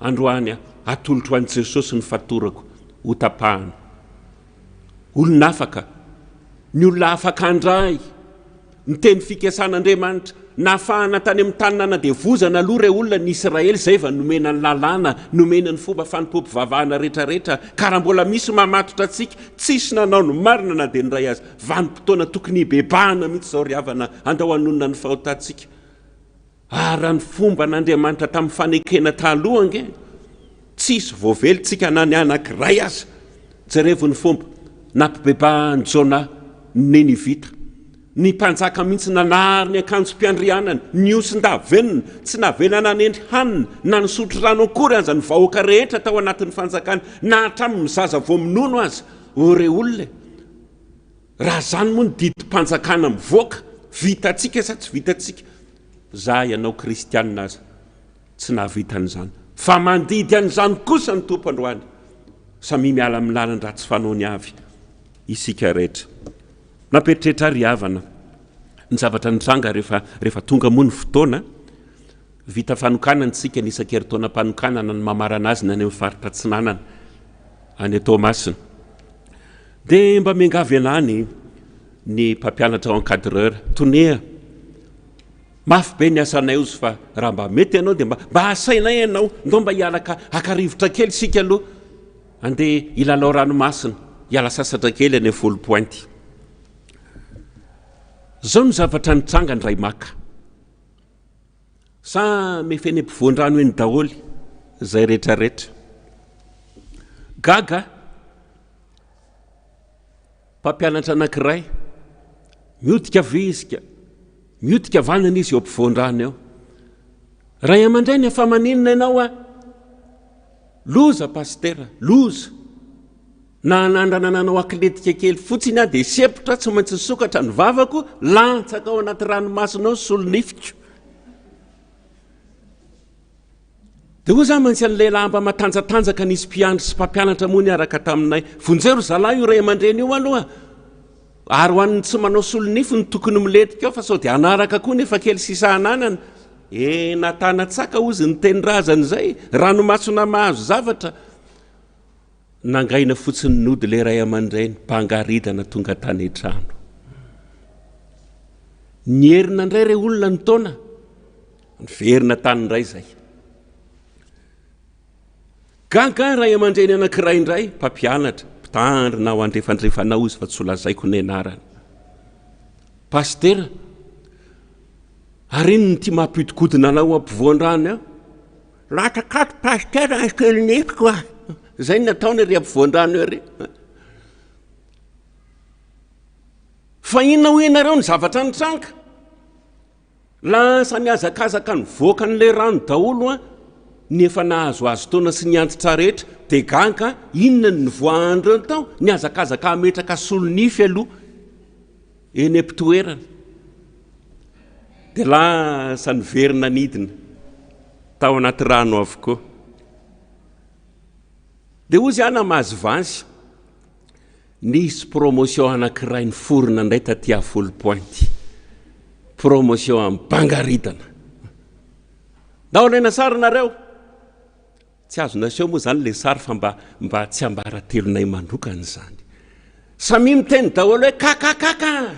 androany atolotro an Jesosy ny fatorako ho tapahana. Olona afaka, ny olona afaka andray ny teny fikasan'Andriamanitra nafahana tany amin'ny tany nanadevozana aloha ireo olona ny Israely zay va nomena ny lalàna, nomena ny fomba fanimpom-pivavahana rehetrarehetra, karaha mbola misy mamatotra antsika, tsisy nanao ny marina na dia ny ray azy. Vanim-potoana tokony hibebahana mihitsy zao ry havana, andao hanonona ny fahotantsika. Ary ny fomba n'Andriamanitra tamin'ny fanekena taloha nge, tsisy voavelontsika na ny anankiray aza. Jerevy ny fomba nampibebahany Jona Nenivita. Ny mpanjaka mihitsy nanary ny akanjom-piandrianany, ny osin-davenina, tsy navelana nendry hanina na nisotro rano akory aza ny vahoaka rehetra tao anatin'ny fanjakany, na hatramin'ny mizaza voaminaono aza. Ore olona, raha zany moa ny didim-panjakana mivoaka, vitatsika sa tsy vitatsika? Za ianao kristianina aza, tsy nahavitan'izany. Fa mandidy an'izany kosa ny tompo androany. Samy miala amin'ny lalan-dratsy fanaony avy isika rehetra. Napetrrehetra ry havana ny zavatra nitranga rehefa tonga moa ny fotoana vita fanokana ntsika ny isan-keritaona-panokanana ny mamarana azy na ny amin'ny faritra Atsinanana any Tomasina. Dia mba miangavy anany ny mpampianatra ao encadreur, toneha mafy be ny asanay ozy fa raha mba mety ianao dia mba asainay ianao, ndao mba hialaka akarivotra kely sika aloha, andeha ilalao ranomasina, hiala sasatra kely any Folo-pointy. Zao ny zavatra nitranga ny ray maka. Sa mefeny ampivoan-drano eny daholy zay rehetrarehetra. Gaga mpampianatra anankiray miodika vizika, miodika vanana izy eo ampivoan-drano eo. Ray aman-dreny efa maninona ianao a? Loza pastera, loza. Na nanananao akletika kely fotsiny a dia sepotra tsy maintsy sokatra ny vavako, lantsaka ao anaty ranomasina ao solonifiko. Dia ho za maintsy an'ilay lamba matanjatanjaka nisy mpiandry sy mpampianatra moa niaraka taminay. Vonjero zalahy io ray aman-dreny io aloha. Ary ho an'ny tsy manao solonifo ny tokony miletika ao fa sao dia anaraka koa nefa kely sisahananana. Natanatsaka ozy ny teny razany zay, ranomasina mahazo zavatra. Nangaina fotsiny nody le ray aman-dreny, mpangaridana tonga tany an-trano. Nyerina indray re olona ny taona, niverina tany indray zay. Gaga ray aman-dreny anankiray indray, mpampianatra, mpitandrina ao andrefandrefanao izy fa tsy lazaiko ny anarany. Pastera, ary iny ny ty mampitikodina anao ampivoan-drano eo. Latakato pastera ny solonifiko a. Zay nataony ry ampivoan-drano eo ry. Fa inona ho ianareo ny zavatra nitranga? Lasa niazakazaka ny voaka n'ilay rano daholo a, ny efa nahazoazo taona sy ny antitra rehetra, dia gaga inona ny voandreo tao? Niazakazaka ametraka solonify aloha eny am-pitoerana. Dia lasa niverina nidina tao anaty rano avokoa. Dia ozy ana mahazo vansy, nisy promotion anankiray niforona indray taty Folo-pointy. Promotion amin'ny mpangaridana. Ndao ilaina sary nareo. Tsy azo naseho moa zany le sary fa mba tsy ambaratelonay manokana zany. Samy miteny daholo hoe kakakaka.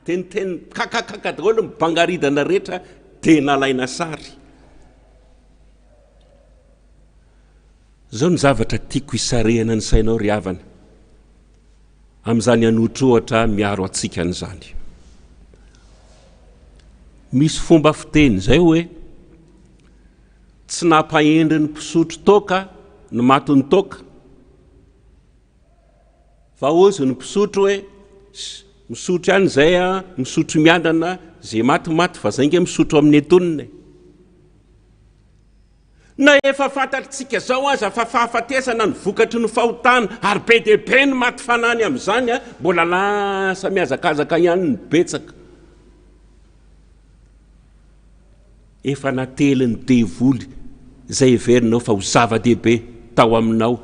Teniteny kakakaka daholo mpangaridana rehetra dia nalaina sary. Zao ny zavatra tiako hisarehana ny sainao ry havana amin'izany anotra ohatra miaro atsika an'izany. Misy fomba fiteny zay hoe tsy nampahendry ny mpisotro toka ny matony toka, fa ozy ny mpisotro hoe misotro ihany zay a, misotro miandana zay matimaty fa zay nge misotro amin'ny antoniny. Na efa fantatritsika zao aza fa fahafatesana ny vokatry ny fahotana ary be dia be ny maty fanany amin'izany a, mbola lasa miazakazaka ihany ny betsaka. Efa nately ny devoly zay heverinao fa ho zava-dehibe tao aminao,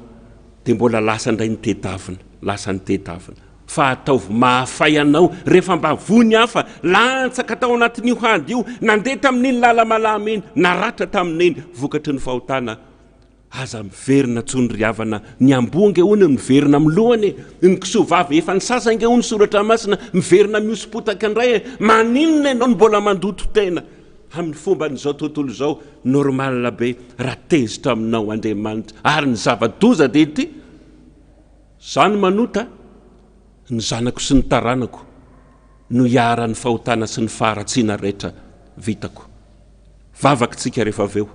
dia mbola lasa indray ny tedavina, lasa ny tedavina. fa ataovy mahafay anao rehefa mba vony hafa latsaka tao anatin'io hady io nandeha tamin'iny lala malama iny naratra tamin'iny vokatry ny fahotana aza miverina tsony havana ny ambonge ony miverina milohany ny kisovavy efa ny sasange ony soratra masina miverina miosopotaka indray maninona ianao ny mbola mandoto tena amin'ny fomba n'izao tontolo izao normal be raha tezitra aminao Andriamanitra ary ny zava-doza dia ity zany manota ny zanako sy ny taranako no hiara-ny fahotana sy ny faharatsiana rehetra vitako vavakintsika rehefa aveo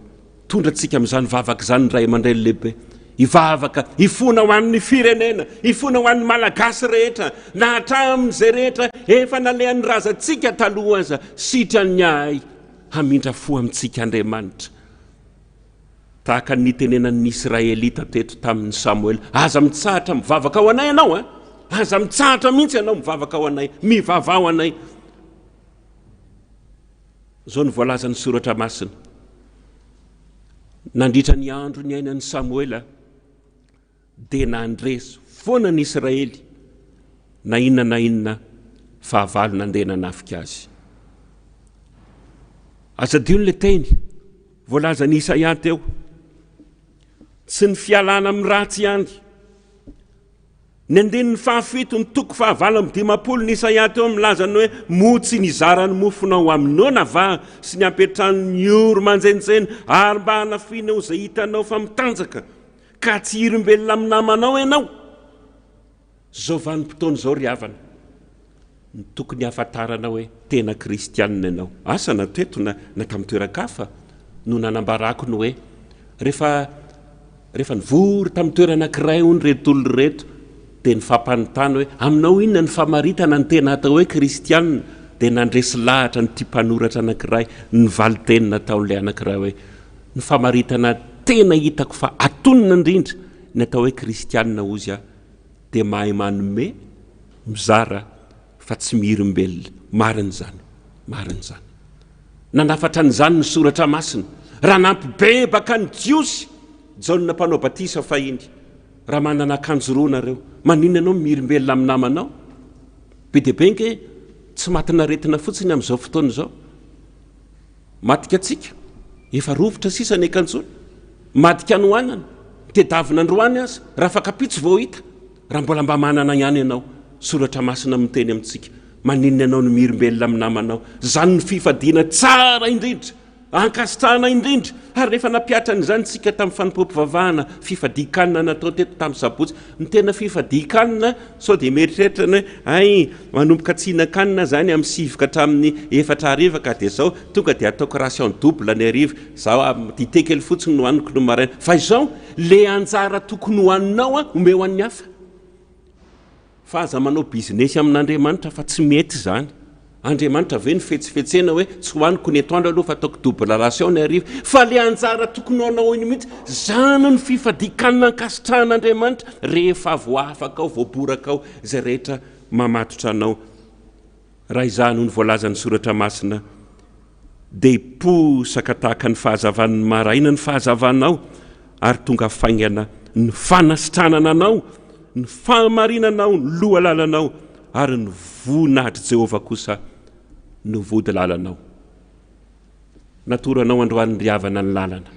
tondratsika amin'izany vavaka zany ray amandray lehibe hivavaka hifona ho an'ny firenena hifona ho an'ny malagasy rehetra na hatramin'izay rehetra efa nalehan'ny razantsika taloha aza sitrany ahy hamindra fo amintsika Andriamanitra tahaka ny tenenan'ny Israelita teto tamin'ny Samuel aza mitsahatra mivavaka ao anay ianao aza mitsahatra mihitsy ianao mivavaka ao anay mivavao anay zao ny voalazan'ny soratra masina nandritra ny andro ny ainan'ny Samuela dia nandresy foana ny Israely na inona fahavalo nandeha nanafika azy azadio le teny voalazan'ny Isaia teo tsy ny fialana amin'ny ratsy ihany ny andinin'ny fahafito ny toko fahavalo amby 50 ny Isaia teo milazany hoe motsy ny zarany mofonao aminona va sy ny ampetrany oro manjenjeny ary mba hanafinao izay hitanao fa mitanjaka ka tsy hirombelona amin'ny namanao ianao zao vanim-potoana zao ry havana ny tokony hafantarana hoe tena kristianina ianao asana teto na tamin'ny toeran-kafa no nanambarako ny hoe rehefa nivory tamin'ny toerana anankiray ony retolo reto dia ny fampanotany hoe aminao inona ny famaritana ny tena atao hoe kristianina dia nandresy lahatra ny timpanoratra anankiray ny valitenina taon'ilay anankiray hoe ny famaritana tena hitako fa atonina indrindra ny atao hoe kristianina ozy a dia mahay manome mizara fa tsy mihirombelona marina zany nanafatra n'izany ny soratra masina raha nampibebaka ny jiosy jaona mpanao batisa fahiny raha manana akanjo roa nareo maninona ianao mihirombelona amin'ny namanao be dia be nge tsy matina retina fotsiny amin'izao fotoana izao matika atsika efa rovitra sisa ny akanjony madika anoanana tedavina androany aza raha fakapitsy vao hita raha mbola mba manana ihany ianao soratra masina miteny amintsika maninona ianao no mihirombelona amin'ny namanao zany ny fifadiana tsara indrindra ankasitrahana indrindra ary rehefa nampiatra n'izany tsika tamin'ny fanimpom-pivavahana fifadikanina natao teto tamin'ny sabotsy ny tena fifadikanina sao dia mieritreritra ay manomboka tsinakanina zany amin'ny 7 ka hatramin'ny 4 ariva ka dia zao tonga dia ataoko ration double ny ariva zao dité kely fotsiny no haniko no maraina fa izao le anjara tokony hoaninao omeo an'ny hafa fa aza manao business amin'Andriamanitra fa tsy mety zany Andriamanitra ve ny fetsifetsena hoe tsy hoaniko ny etoandro aloha fa ataoko double ration ny ariva fa le anjara tokony hoanao iny mihitsy zany ny fifadikanina ankasitrahan'Andriamanitra rehefa voafaka ao voaboraka ao izay rehetra mamatotra anao raha izany ny voalazan'ny soratra masina dia hiposaka tahaka ny fahazavan'ny maraina ny fahazavanao ary tonga faingana ny fanasitranana anao ny fahamarinanao ny loha lalanao ary ny voninahitry Jehovah kosa no vody lalanao natoranao androany ry havana ny lalana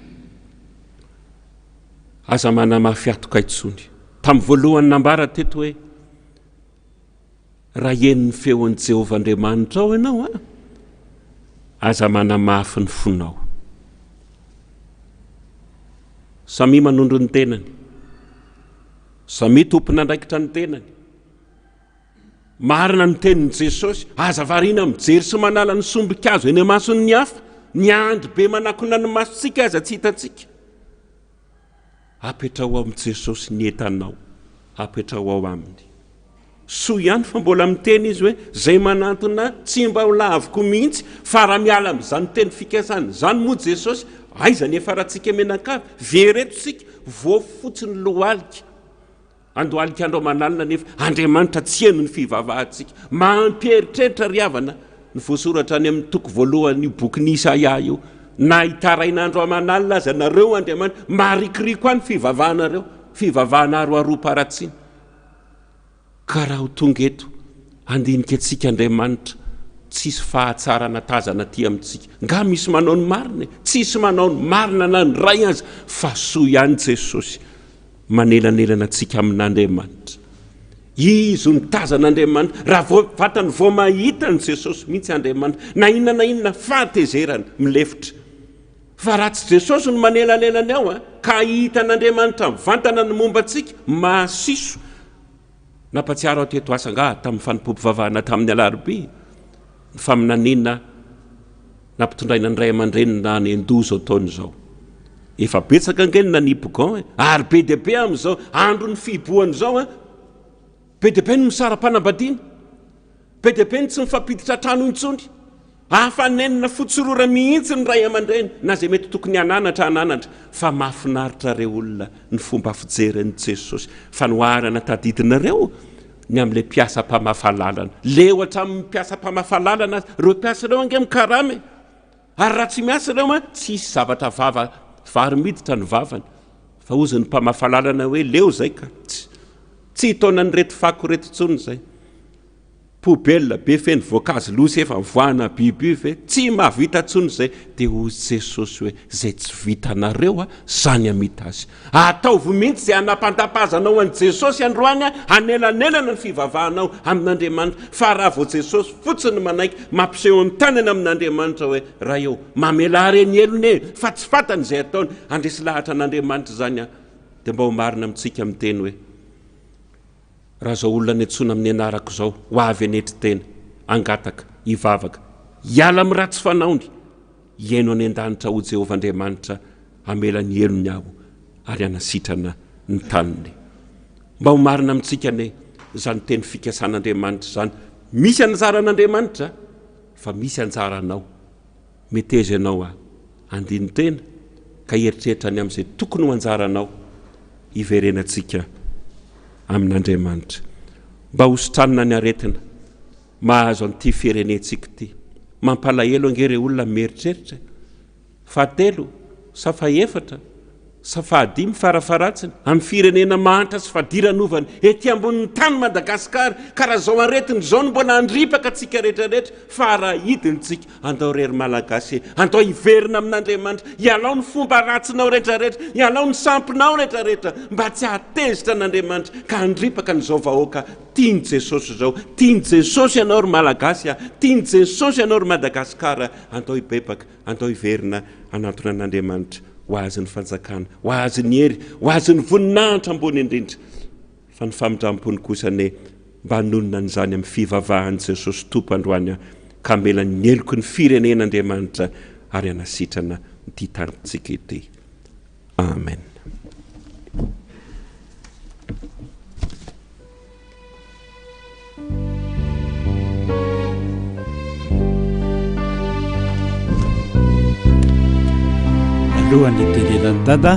aza mana mafiatoka itsony tamin'ny voalohany nambara teto hoe raha eniny feon'ny Jehovah Andriamanitra ao ianao aza mana mafy ny fonao samy manondro ny tenany samy tompona andraikitra ny tenany marina ny tenin'i Jesosy aza varina mijery sy manala ny sombikazo eny amason'ny hafa ny andry be manakona ny masontsika aza tsy hitantsika apetrao ao amin'i Jesosy ny entanao apetrao ao aminy soa ihany fa mbola miteny izy hoe zay manantona tsy mba ho laviko mihitsy fa raha miala amin'izany teny fikasana zany moa Jesosy aiza ny efa rahantsika menakavy vereto sika voa fotsiny lohalika andohalika andro manalina nefa Andriamanitra tsy eno ny fivavahantsika mampieritreritra ry havana ny voasoratra any amin'ny toko voalohany bokin'ny Isaia io na hitarain'andro manalina aza nareo Andriamanitra marikiriko any fivavahanareo fivavahana aroaroa-paratsiny ka raha ho tonga eto andinika antsika Andriamanitra tsisy fahatsarana tazana ty amintsika nga misy manao ny marina tsisy manao ny marina na ny ray azy fa soa ihany Jesosy manelanelana antsika amin'Andriamanitra. Izy ny tazan'Andriamanitra raha vatany vao mahita ny Jesosy mihitsy Andriamanitra na inona fahatezerana milefitra. Fa raha tsy Jesosy no manelanelany ao ka hitan'Andriamanitra mivantana ny momba antsika mahasiso. Nampatsiaro aho teto asanga tamin'ny fanompoam-pivavahana tamin'ny alarobia ny faminanina nampitondraina ny ray aman-dreny na ny andoha zao taona izao. Efa betsaka angeny na nibogon ary be dia be amin'izao andro ny fiboahany izao be dia be ny misara-panambadiana, be dia be ny tsy mifampiditra trano intsony, hafanenina fotsorora mihitsy ny ray aman-dreny na zay mety tokony ananatra fa mahafinaritra reo olona ny fomba fijeren'ny Jesosy fanoharana tadidinareo ny amin'ilay mpiasa-pamafalalana leo hatramin'ny mpiasa-pamafalalana reo mpiasa reo ange mikaramy ary raha tsy miasa reo tsisy zavatra vary miditra ny vavany fa ozy ny mpamafalalana hoe leo zay ka tsy hitaonany reto fako reto tsony zay poubelle be feny voankazo losy efa mivoahana biby ve tsy mahavita tsony zay dia hozy Jesosy hoe zay tsy vitanareo zany amita azy ataovy mihitsy zay anapantapazanao an' Jesosy androany hanelanelana ny fivavahanao amin'Andriamanitra fa raha vao Jesosy fotsiny manaiky mampiseho ny tanany amin'Andriamanitra hoe raha eo mamela reny elony fa tsy fatany zay ataony andresy lahatra an'Andriamanitra zany dia mba ho marina amintsika miteny hoe raha zao olona ny antsona amin'ny anarako zao ho avy anetry tena angataka hivavaka hiala amin'ny ratsy fanaony hiaino any an-danitra ho Jehovah Andriamanitra hamela ny elony aho ary hanasitrana ny taniny. Mba ho marina amintsika ne zany teny fikasan'Andriamanitra zany misy anjaran'Andriamanitra fa misy anjaranao meteza ianao andiny tena ka eritreritra ny amin'izay tokony ho anjaranao hiverenantsika amin'Andriamanitra. Mba hositranina ny aretina mahazo an'ity firenentsika ity mampalahelo angere olona mieritreritra fa 3 sa fa 4 sa fa 5 farafaratsiny amin'ny firenena mahantra sy fadiranovany ety ambonin'ny tany Madagasikara ka raha zao aretiny zao no mbola andripaka antsika rehetrarehetra fa raha hidintsika andao rery malagasy andao hiverina amin'Andriamanitra hialao ny fomba ratsinao rehetrarehetra hialao ny sampinao rehetrarehetra mba tsy hatezitra an'Andriamanitra ka andripaka ny zao vahoaka tiany Jesosy zao tiany Jesosy ianao ry malagasy tiany Jesosy ianao ry Madagasikara andao hibebaka andao hiverina anatona an'Andriamanitra ho azy ny fanjakana ho azy ny hery ho azy ny voninahitra ambony indrindra fa ny famindram-pony kosa ne mba hanonona n'izany amin'ny fivavahan'i Jesosy tompo androany ka mela ny eloko ny firenen'Andriamanitra ary hanasitrana ity tanintsika ity. Amen. Alohan'ny tenenan'ny dada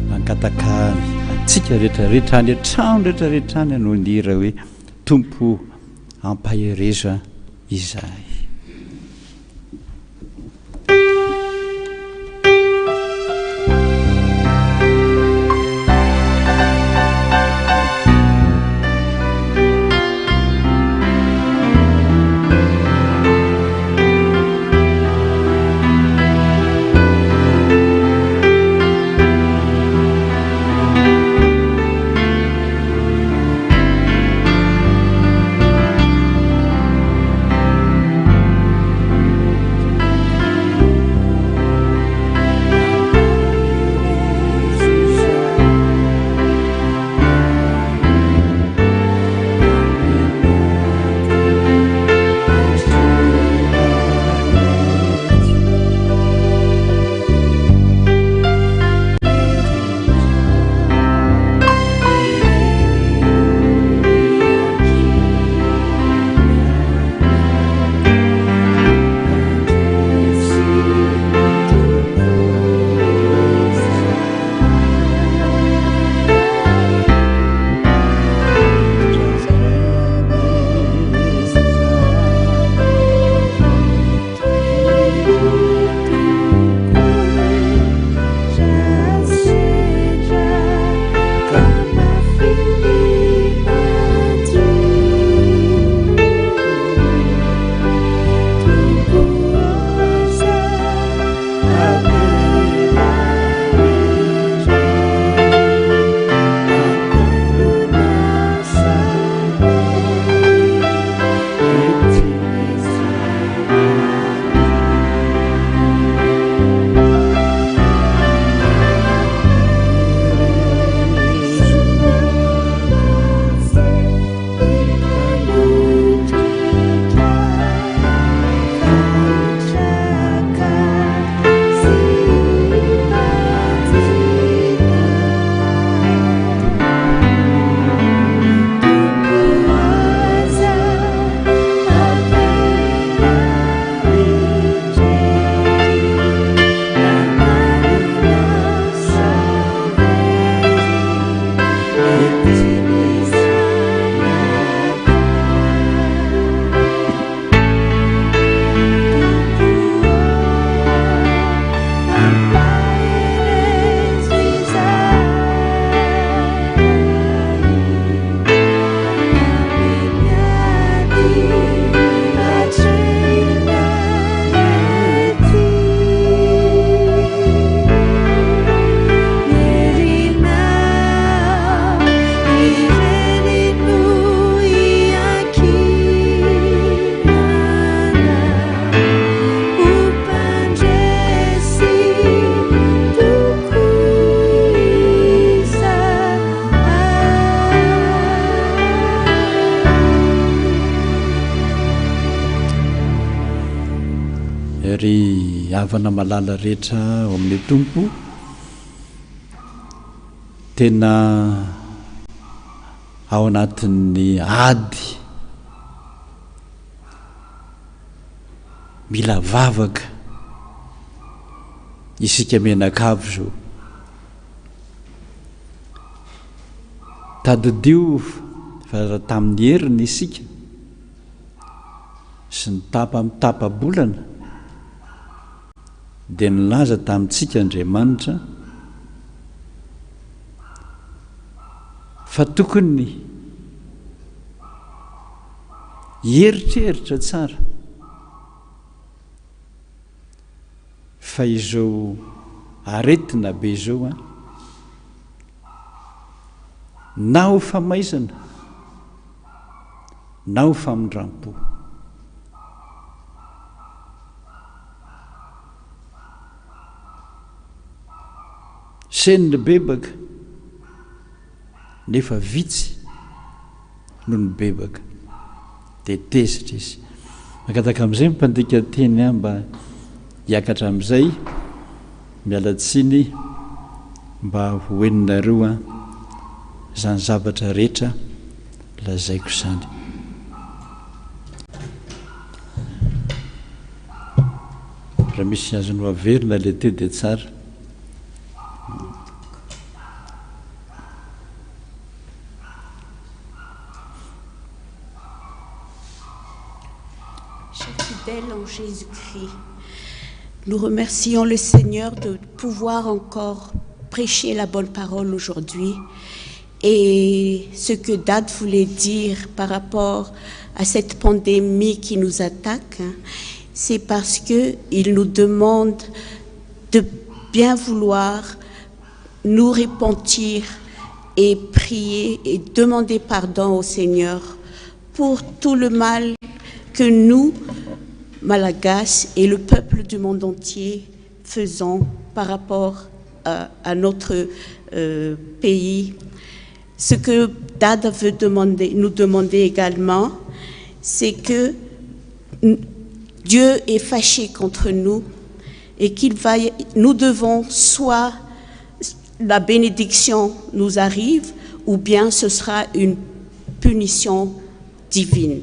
mankataka antsika rehetrarehetra any an-trano rehetrarehetra any no nira hoe tompo ampahereza izay. havana malala rehetra ao amin'ny tompo tena ao anatin'ny ady mila vavaka isika menakavo zao tadidio fa tamin'ny heriny isika sy ny tapa-bolana dia nilaza tamintsika Andriamanitra fa tokony hieritreritra tsara fa izao aretina be izao na ho famaizana na ho famindram-po seniny bebaka nefa vitsy no ny bebaka dia tezitra izy makataka amin'izay mipandika teny mba hiakatra amin'izay mialatsiny mba hoeninareo zany zavatra rehetra lazaiko izany. Raha misy azony averina le te dia tsara. Chers fidèles en Jésus-Christ, nous remercions le Seigneur de pouvoir encore prêcher la bonne parole aujourd'hui. Et ce que Dad voulait dire par rapport à cette pandémie qui nous attaque, c'est parce qu'il nous demande de bien vouloir nous repentir et prier et demander pardon au Seigneur pour tout le mal que nous, Malagasy et le peuple du monde entier faisons par rapport à notre pays. Ce que Dad veut nous demander également, c'est que Dieu est fâché contre nous et nous devons soit la bénédiction nous arrive ou bien ce sera une punition divine.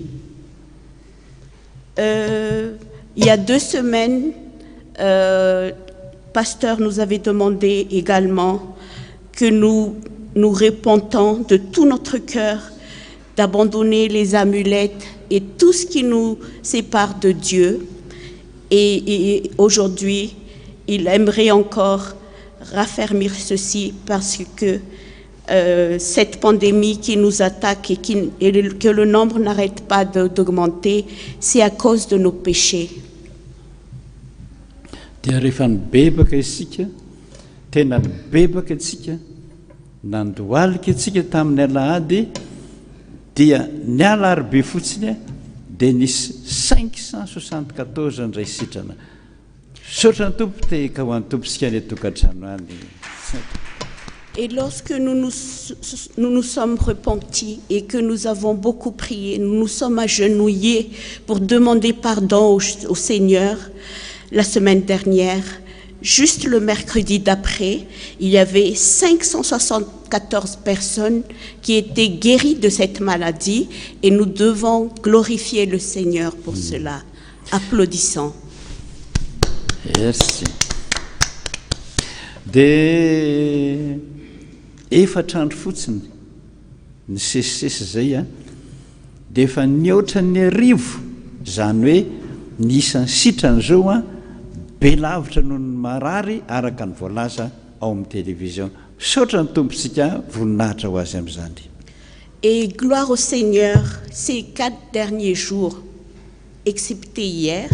Il y a 2 semaines, le pasteur nous avait demandé également que nous repentons de tout notre cœur, d'abandonner les amulettes et tout ce qui nous sépare de Dieu. Et aujourd'hui, il aimerait encore raffermir ceci parce que cette pandémie qui nous attaque et que le nombre n'arrête pas d'augmenter, c'est à cause de nos péchés. Nandoalika antsika tamin'ny alahady dia ny alarobe fotsiny dia nisy 574 indray sitrana. Saotra ny tompo te ka ho an'ny tomposika ny tokantrano any. Et lorsque nous nous sommes repentis et que nous avons beaucoup prié, nous nous sommes agenouillés pour demander pardon au Seigneur la semaine dernière. Juste le mercredi d'après, il y avait 574 personnes qui étaient guéries de cette maladie et nous devons glorifier le Seigneur pour cela. Applaudissons. Merci. De efatrandro fotsiny ny sesisesy zay dia efa nihoatra ny arivo zany hoe ny isan'ny sitrany zao be lavitra noho ny marary araka ny voalaza ao amin'ny télévision. Saotra ny tomposika voninahitra ho azy amin'izany. Et gloire au Seigneur, ces 4 derniers jours, excepté hier,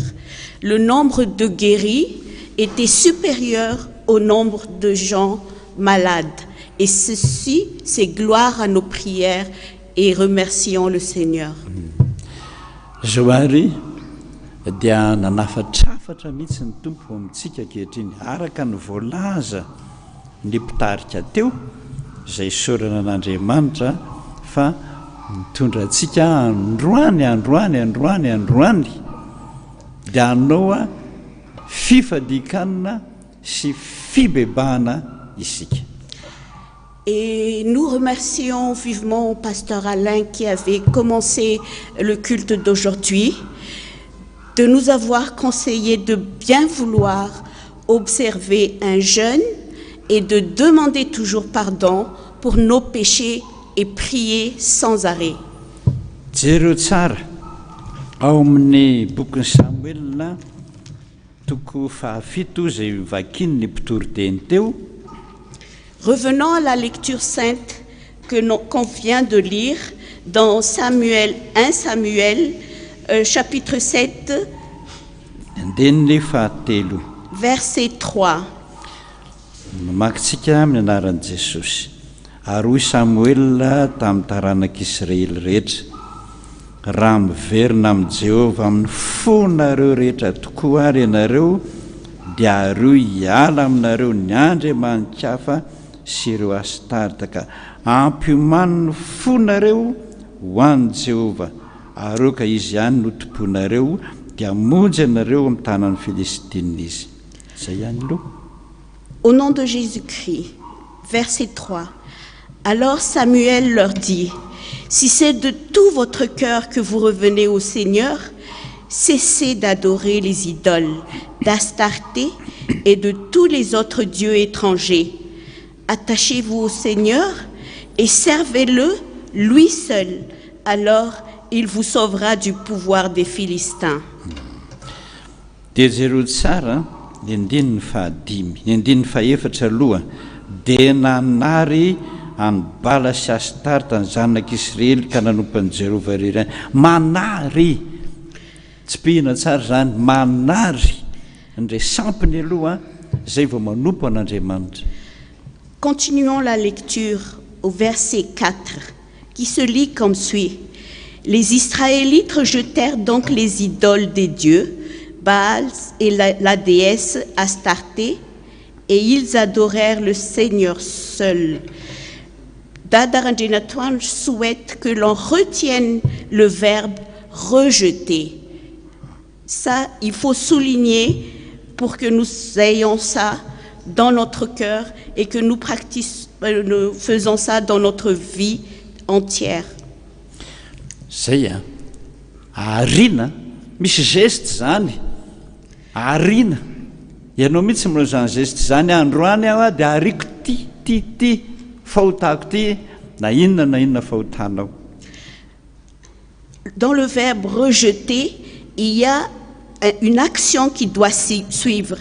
le nombre de guéris était supérieur au nombre de gens malades. Et ceci, c'est gloire à nos prières et remercions le Seigneur. Zoary dia nanafatrafatra mihitsy ny tompo amintsika ankehitriny araka ny voalaza ny mpitarika teo izay saorana an'Andriamanitra fa mitondra antsika androany dia anao fifadikanina sy fibebahana isika. Et nous remercions vivement Pasteur Alain qui avait commencé le culte d'aujourd'hui, de nous avoir conseillé de bien vouloir observer un jeûne et de demander toujours pardon pour nos péchés et prier sans arrêt. Jereo tsara ao amin'ny bokin'ny Samuela toko fahafito zay vakiny ny mpitory-teny teo. Revenons à la lecture sainte qu'on vient de lire dans 1 Samuel, chapitre 7, Andeniny fahatelo. verset 3. Makitsika amin'ny anaran'i Jesosy. Aroy Samuela tamin'ny taranak'Israely rehetra. Raha miverina amin'i Jehova amin'ny fonareo rehetra tokoa ary ianareo, dia aroy hiala aminareo ny andriamanitra hafa sy ireo asitarita ka ampiomaniny fonareo ho an'i Jehova. Areo ka izy ihany no tomponareo dia monjy anareo amin'ny tanan'ny Filistinina izy. Zay ihany aloha. Au nom de Jésus-Christ, verset 3. Alors Samuel leur dit, si c'est de tout votre cœur que vous revenez au Seigneur, cessez d'adorer les idoles, d'Astarté et de tous les autres dieux étrangers. Attachez-vous au Seigneur et servez-le, lui seul. Alors il vous sauvera du pouvoir des Philistins. Dia jereo tsara ny andininy fahadimy, ny andininy faefatra aloha, dia nanary any Bala sy Astarta ny zanak'Israely ka nanompan'i Jerova irery. Manary, tsy pihina tsara zany, manary indray sampiny aloha zay vao manompo an'Andriamanitra. Continuons la lecture au verset 4 qui se lit comme suit. Les Israélites rejetèrent donc les idoles des dieux, Baal et la déesse Astarté, et ils adorèrent le Seigneur seul. Dadarandjenatuan souhaite que l'on retienne le verbe rejeter. Ça, il faut souligner pour que nous ayons ça dans notre cœur et que nous faisons ça dans notre vie entière. Zay arina misy geste zany, arina ianao mihitsy manao zany geste zany. Androany aho dia ariko ty fahotako ty na inona fahotanao. Dans le verbe rejeter, il y a une action qui doit suivre.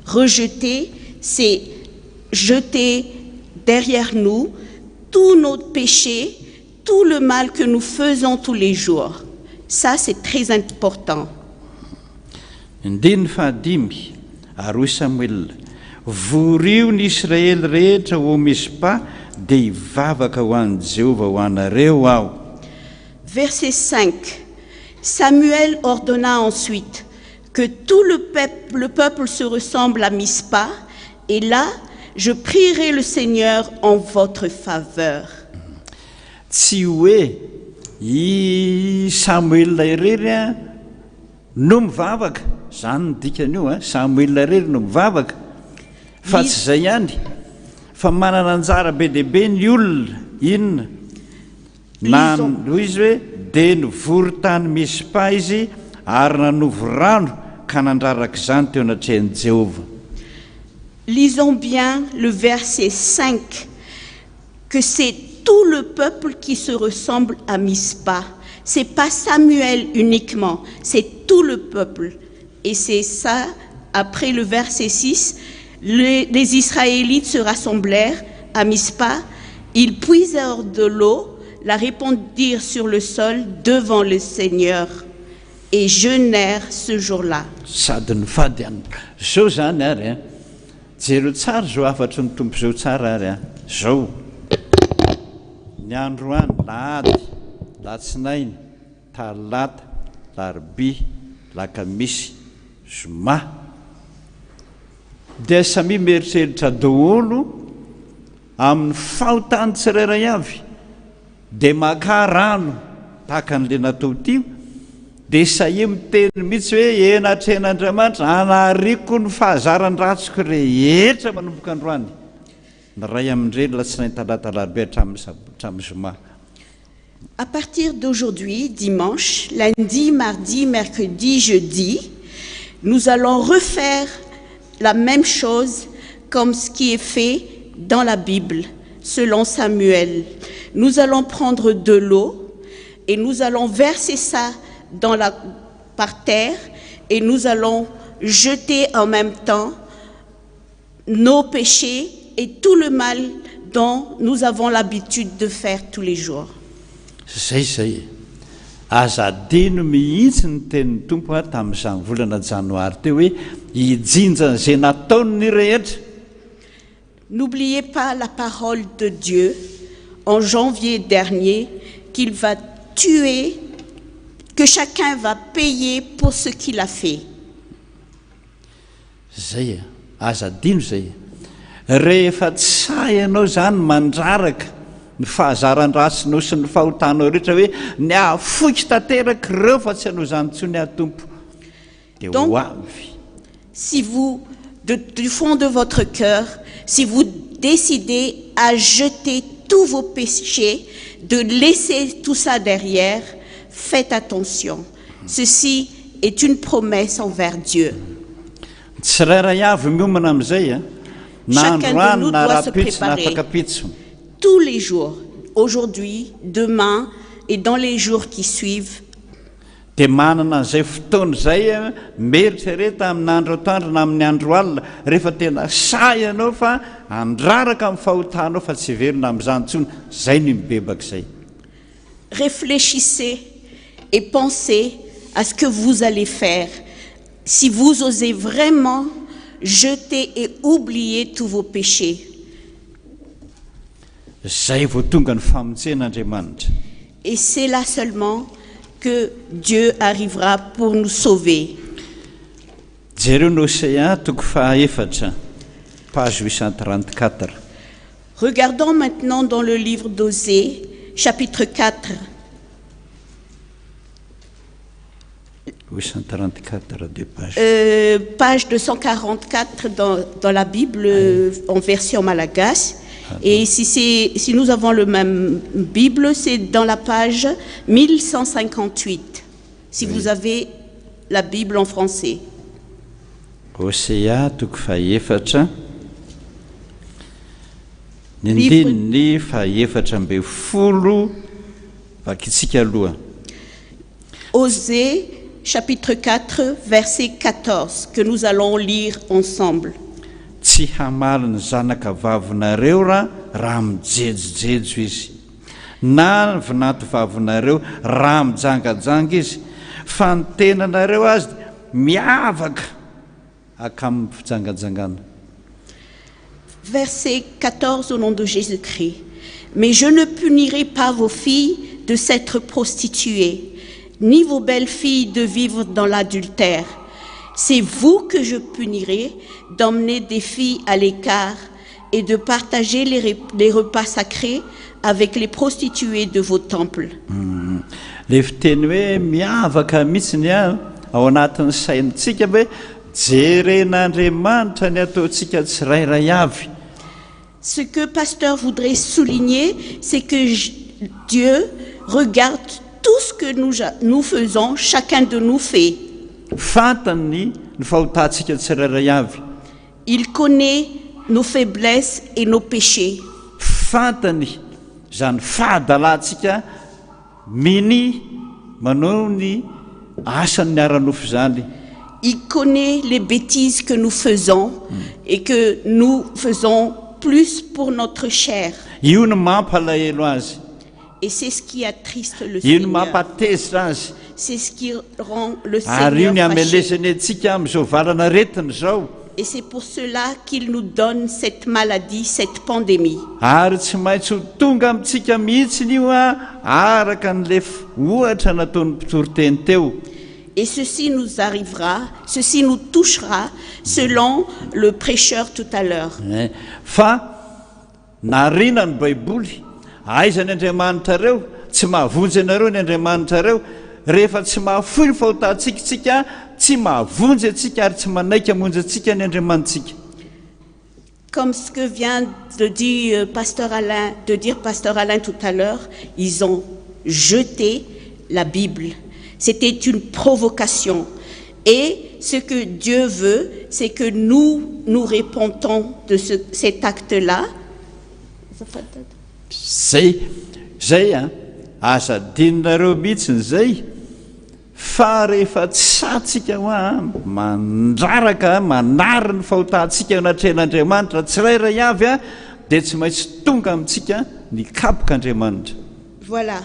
Rejeter, c'est jeter derrière nous tous nos péchés, tout le mal que nous faisons tous les jours. Ça, c'est très important. Ndiny fahadimy, aroy Samuel, vorio ny Israely rehetra ho Mispa dia hivavaka ho an'i Jehova ho anareo aho. Verset 5. Samuel ordonna ensuite que tout le peuple se ressemble à Mispa, et là, je prierai le Seigneur en votre faveur. Tsy hoe I Samuel irery no mivavaka, zany ny dikan'io, Samuel irery no mivavaka, fa tsy zay ihany, fa manana anjara be dehibe ny olona, inona na izy hoe dia nivory tany Mispa izy ary nanovo rano ka nandraraka izany teo anatrehany Jehova. Lisons bien le verset 5, que c'est tout le peuple qui se ressemble à Mispa. C'est pas Samuel uniquement, c'est tout le peuple. Et c'est ça, après le verset 6, les Israélites se rassemblèrent à Mispa, ils puisèrent de l'eau, la répandirent sur le sol devant le Seigneur et jeûnèrent ce jour-là. Sady nifady zao zany ary jereo tsara zao afatry ny tompo zao tsara ary zao ny androany lahady, latsinainy, talata, larobia, lakamisy, zoma dia samy mieritreritra daholo amin'ny fahotany tsirairay avy dia maka rano tahaka an'ilay natao tio dia Isaia miteny mihitsy hoe enatren'Andriamanitra anariko ny fahazaran-dratsiko rehetra manomboka androany ny ray amindreny latsinainy talata alarobia hatramin'ny zoma. À partir d'aujourd'hui, dimanche, lundi, mardi, mercredi, jeudi, nous allons refaire la même chose comme ce qui est fait dans la Bible, selon Samuel. Nous allons prendre de l'eau et nous allons verser ça par terre et nous allons jeter en même temps nos péchés et tout le mal dont nous avons l'habitude de faire tous les jours. Zay azadino mihitsy ny tenin'ny tompo tamin'izany volana janoary teo hoe hijinja zay nataony ny rehetra. N'oubliez pas la parole de Dieu en janvier dernier qu'il va tuer, que chacun va payer pour ce qu'il a fait. Zay azadino zay rehefa tsy say ianao zany mandraraka ny fahazaran-dratsinao sy ny fahotanao rehetra hoe ny afoky tanteraka ireo fa tsy hanao zany intsony atompo dia ho avy. Si vous, du fond de votre cœur, si vous décidez à jeter tous vos péchés, de laisser tout ça derrière, faites attention. Ceci est une promesse envers Dieu. Tsirairay avy miomana amin'izay na androany na rapitso na afakapitso. Tous les jours, aujourd'hui, demain et dans les jours qui suivent, dia manana an'izay fotoana izay mieritsereta amin'ny andro atoandro na amin'ny andro alina rehefa tena say ianao fa andraraka amin'ny fahotanao fa tsy verina amin'izany intsony, zay no mibebaka izay. Réfléchissez et pensez à ce que vous allez faire si vous osez vraiment jeter et oublier tous vos péchés. Zay vao tonga ny famonjen'Andriamanitra. Et c'est là seulement que Dieu arrivera pour nous sauver. Jereo ny Osea toko fahaefatra page 834. Regardons maintenant dans le livre d'Osée, chapitre 4. 834, deux pages. Page 244 dans la Bible en version malagasy. Et si nous avons le même Bible, c'est dans la page 1158, si vous avez la Bible en français. Osea toko fahaefatra ny andininy fahaefatra amby folo vakitsika aloha. Osée chapitre 4 verset 14 que nous allons lire ensemble. Tsy hamaly ny zanaka vavonareo raha mijejojejo izy, na ny vinato vavonareo raha mijangajanga izy, fa ny tenanareo azy miavaka akamin'ny fijangajangana. Verset 14 au nom de Jésus-Christ. Mais je ne punirai pas vos filles de s'être prostituées, ni vos belles filles de vivre dans l'adultère. C'est vous que je punirai d'emmener des filles à l'écart et de partager les repas sacrés avec les prostituées de vos temples. Le fiteny hoe miavaka mihitsiny ao anatin'ny saintsika hoe jeren'Andriamanitra ny ataontsika tsirairay avy. Ce que pasteur voudrait souligner, c'est que Dieu regarde tout ce que nous faisons, chacun de nous fait. Fantany ny fahotantsika tsirairay avy. Il connaît nos faiblesses et nos péchés. Fantany zany fahadalantsika miny manao ny asany ny ara-nofo zany. Il connaît les bêtises que nous faisons et que nous faisons plus pour notre chair. Io no mampalahelo azy. Et c'est ce qui attriste le Io no Seigneur. mampatezitra azy. C'est ce qui rend le Ary io Seigneur ny fâché. amelezany antsika amin'izao valana retiny zao. Et c'est pour cela qu'il nous donne cette maladie, cette pandémie. Ary tsy maintsy ho tonga amintsika mihitsiny io araka n'le ohatra nataon'ny mpitoroteny teo. Et ceci nous arrivera, ceci nous touchera selon le prêcheur tout à l'heure. Fa narina ny baiboly aizany Andriamanitra reo tsy mahavonjy anareo ny Andriamanitra reo rehefa tsy mahafoy ny fahotantsika tsy mahavonjy atsika ary tsy manaiky hamonjy atsika ny andriamanitsika. Comme ce que vient de dire Pasteur Alain tout à l'heure, ils ont jeté la Bible. C'était une provocation. Et ce que Dieu veut, c'est que nous répondons de cet acte-là. Zay aza dinonareo mihitsiny zay fa rehefa tsy satsika hoa mandraraka manary ny fahotantsika anatrehan'Andriamanitra tsirairay avy dia tsy maintsy tonga amintsika ny kapok'Andriamanitra. Voilà.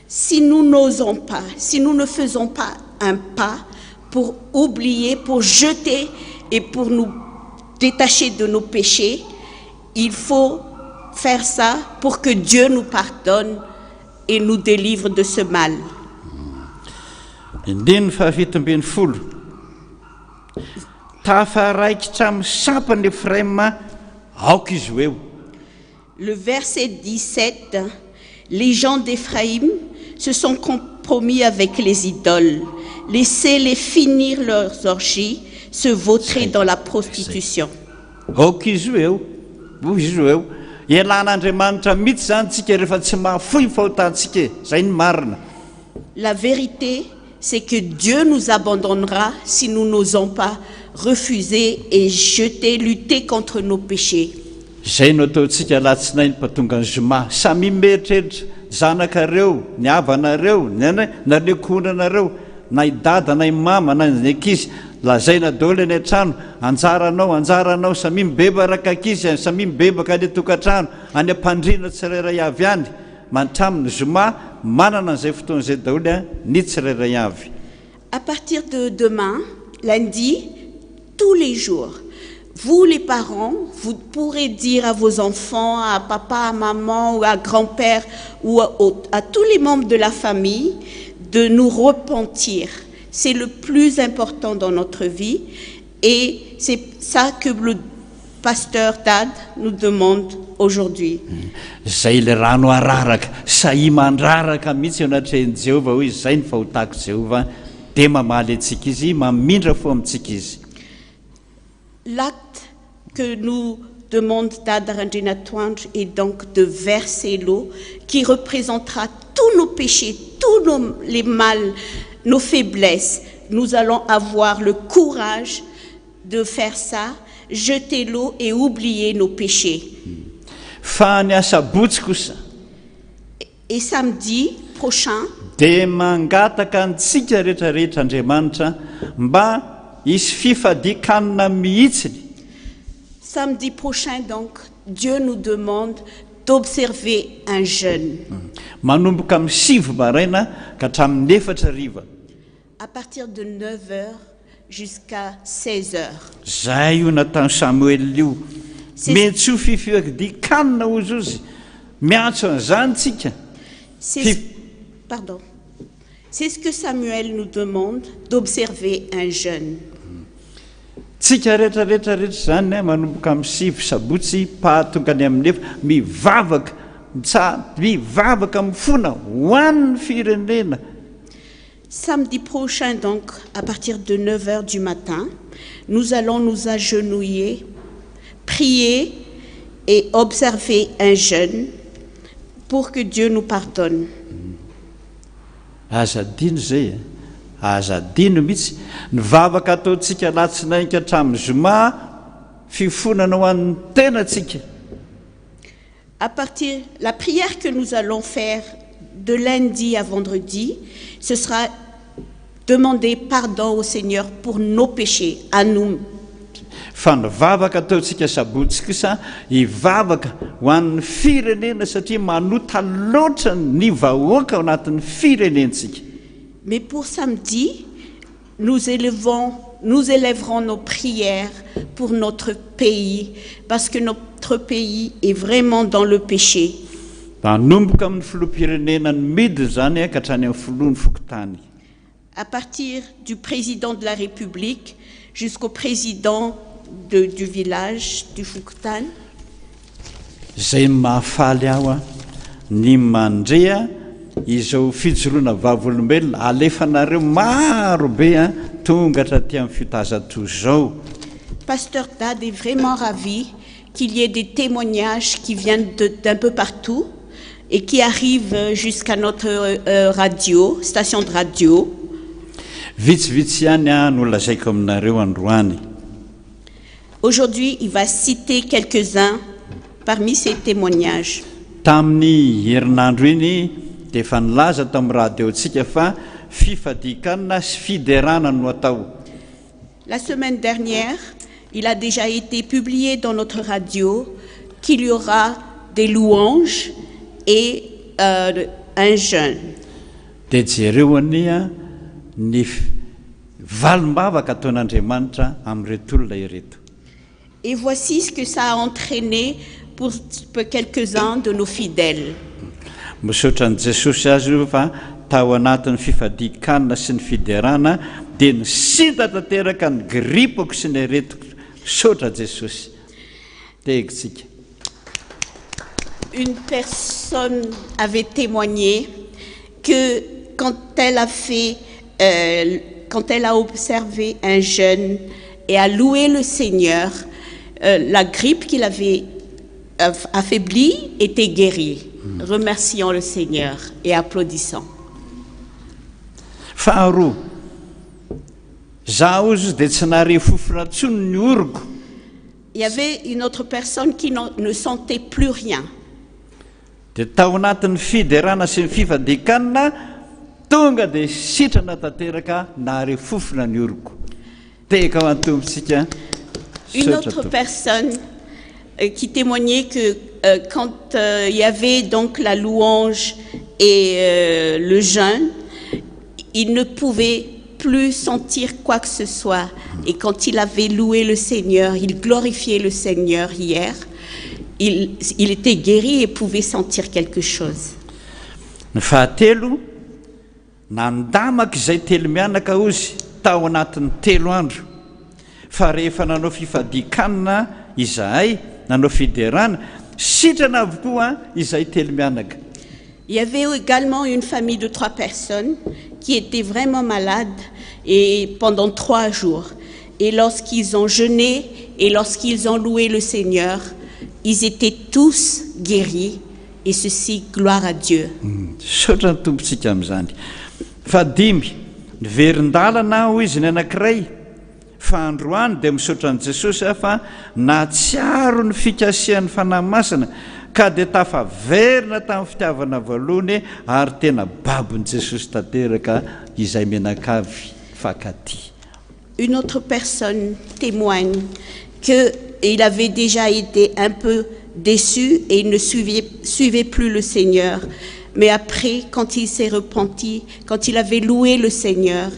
Si nous n'osons pas, si nous ne faisons pas un pas pour oublier, pour jeter et pour nous détacher de nos péchés, il faut faire ça pour que Dieu nous pardonne et nous délivre de ce mal. Indiny fahavitambin'ny folo tafaraikitra amin'ny sampany Efraima aoka izy eo. Le verset 17, les gens d'Éphraïm se sont compromis avec les idoles. Laissez-les finir leurs orgies, se vautrer dans la prostitution. Aoka izy eo, izy eo. Ialan'Andriamanitra mihitsy zany tsika rehefa tsy mahafoy fahotantsika. Zay ny marina. La vérité, c'est que Dieu nous abandonnera si nous n'osons pas refuser et jeter, lutter contre nos péchés. Zay no ataontsika alatsinainy mpatonga ny zoma. Samy mieritreritra zanakareo, ny havanareo, nareo konanareo, na idada na imama na ny ankizy. Lazaina daholo any an-trano, anjaranao samy mibebaka ankizy, samy mibebaka any tokantrano, any ampandriana tsirairay avy any. Mantramin'ny zoma manana an'izay fotoan'izay daholo ny tsirairay avy. À partir de demain, lundi, tous les jours, vous les parents, vous pourrez dire à vos enfants, à papa, à maman ou à grand-père ou à tous les membres de la famille de nous repentir. C'est le plus important dans notre vie et c'est ça que le pasteur Tad nous demande aujourd'hui. Zay le rano araraka, sahy mandraraka mihitsy anatrehan'i Jéhovah hoe zay ny fahotako Jéhovah dia mamaly antsika izy, mamindra fo amintsika izy. L'acte que nous demande Tad Ranjinatwanj est donc de verser l'eau qui représentera tous nos péchés, tous les mal, nos faiblesses. Nous allons avoir le courage de faire ça, jeter l'eau et oublier nos péchés. Et samedi prochain, dia mangataka antsika rehetrarehetra Andriamanitra mba hisy fifadikanina mihitsiny. Samedi prochain donc, Dieu nous demande d'observer un jeûne. Manomboka amin'ny 7 maraina ka hatramin'ny 4 hariva. À partir de 9h jusqu'à 16h. Zay io nataony Samuel io. Mety ho fifadikanina ozy ozy. Miantso an'izany tsika. Pardon. C'est ce que Samuel nous demande, d'observer un jeûne. Tsika rehetrarehetra zany manomboka amin'ny 7 sabotsy pahatonga ny amin'ny 9 mivavaka mifona ho an'ny firenena. Samedi prochain donc, à partir de 9h du matin, nous allons nous agenouiller, prier et observer un jeûne pour que Dieu nous pardonne. Azadino zay, azadino mihitsy nivavaka ataontsika latsinainka hatramin'ny zoma fifonana ho an'ny tenatsika. À partir la prière que nous allons faire de lundi à vendredi, ce sera demander pardon au Seigneur pour nos péchés, à nous. Fa nivavaka ataontsika sabotsy kosa hivavaka ho an'ny firenena satria manota loatra ny vahoaka ao anatin'ny firenentsika. Mais pour samedi, nous élèverons nos prières pour notre pays, parce que notre pays est vraiment dans le péché. Manomboka amin'ny filoham-pirenena ny midina zany ka hatrany amin'ny filohan'ny fokotany. À partir du président de la République jusqu'au président du village du Fuktan. Zay mahafaly aho ny mandrea izao fijoroana vavolombelona alefanareo maro be a tonga hatraty amin'ny fitazatoy zao. Pasteur Dad est vraiment ravi qu'il y ait des témoignages qui viennent d'un peu partout et qui arrivent jusqu'à notre radio, station de radio. Vitsivitsy ihany a no lazaiko aminareo androany. Aujourd'hui, il va citer quelques-uns parmi ces témoignages. Tamin'ny herinandro iny dia efa nilaza tao amin'ny radiotsika fa fifadikanana sy fiderana no atao. La semaine dernière, il a déjà été publié dans notre radio qu'il y aura des louanges et un jeûne. Dia jereo ania ny valombavaka ataon'Andriamanitra amin'reto olona ireto. Et voici ce que ça a entraîné pour quelques-uns de nos fidèles. Misaotra an' Jesosy azy io fa tao anatin'ny fifadikanana sy ny fiderana dia nisinta tanteraka ny gripoko sy ny aretiko. Misaotra Jesosy. Tegitsika. Une personne avait témoigné que quand elle a observé un jeûne et a loué le Seigneur, la grippe qu'il avait affaiblie était guérie. Remercions le Seigneur et applaudissons. Faharoa, zaho izy dia tsy nahare fofona intsony ny oroko. Il y avait une autre personne qui ne sentait plus rien. Dia tao anatin'ny fiderana sy ny fifadikanana tonga dia sitrana tanteraka nahare fofona ny oroko. Teka ho antompontsika. Une autre personne qui témoignait que quand il y avait donc la louange et le jeûne, il ne pouvait plus sentir quoi que ce soit. Et quand il avait loué le Seigneur, il glorifiait le Seigneur hier, il était guéri et pouvait sentir quelque chose. Ny fahatelo, nandamaka izay telo mianaka ozy tao anatin'ny 3 andro. Fa rehefa nanao fifadikanana izahay, nanao fiderana, sitrana avokoa izahay telo mianaka. Il y avait également une famille de 3 personnes qui étaient vraiment malades et pendant 3 jours. Et lorsqu'ils ont jeûné et lorsqu'ils ont loué le Seigneur, ils étaient tous guéris. Et ceci, gloire à Dieu. Saotra ny tompontsika amin'izany. Fa 5, niverin-dalana ho izy ny anankiray. Fa androany dia misaotra an' Jesosy fa natsiaro ny fikasihan'ny fanahy masina ka dia tafaverina tamin'ny fitiavana voalohany ary tena babon'i Jesosy tanteraka izay menakavy fankatỳ. Une autre personne témoigne qu'il avait déjà été un peu déçu et il ne suivait plus le Seigneur. Mais après, quand il s'est repenti, quand il avait loué le Seigneur,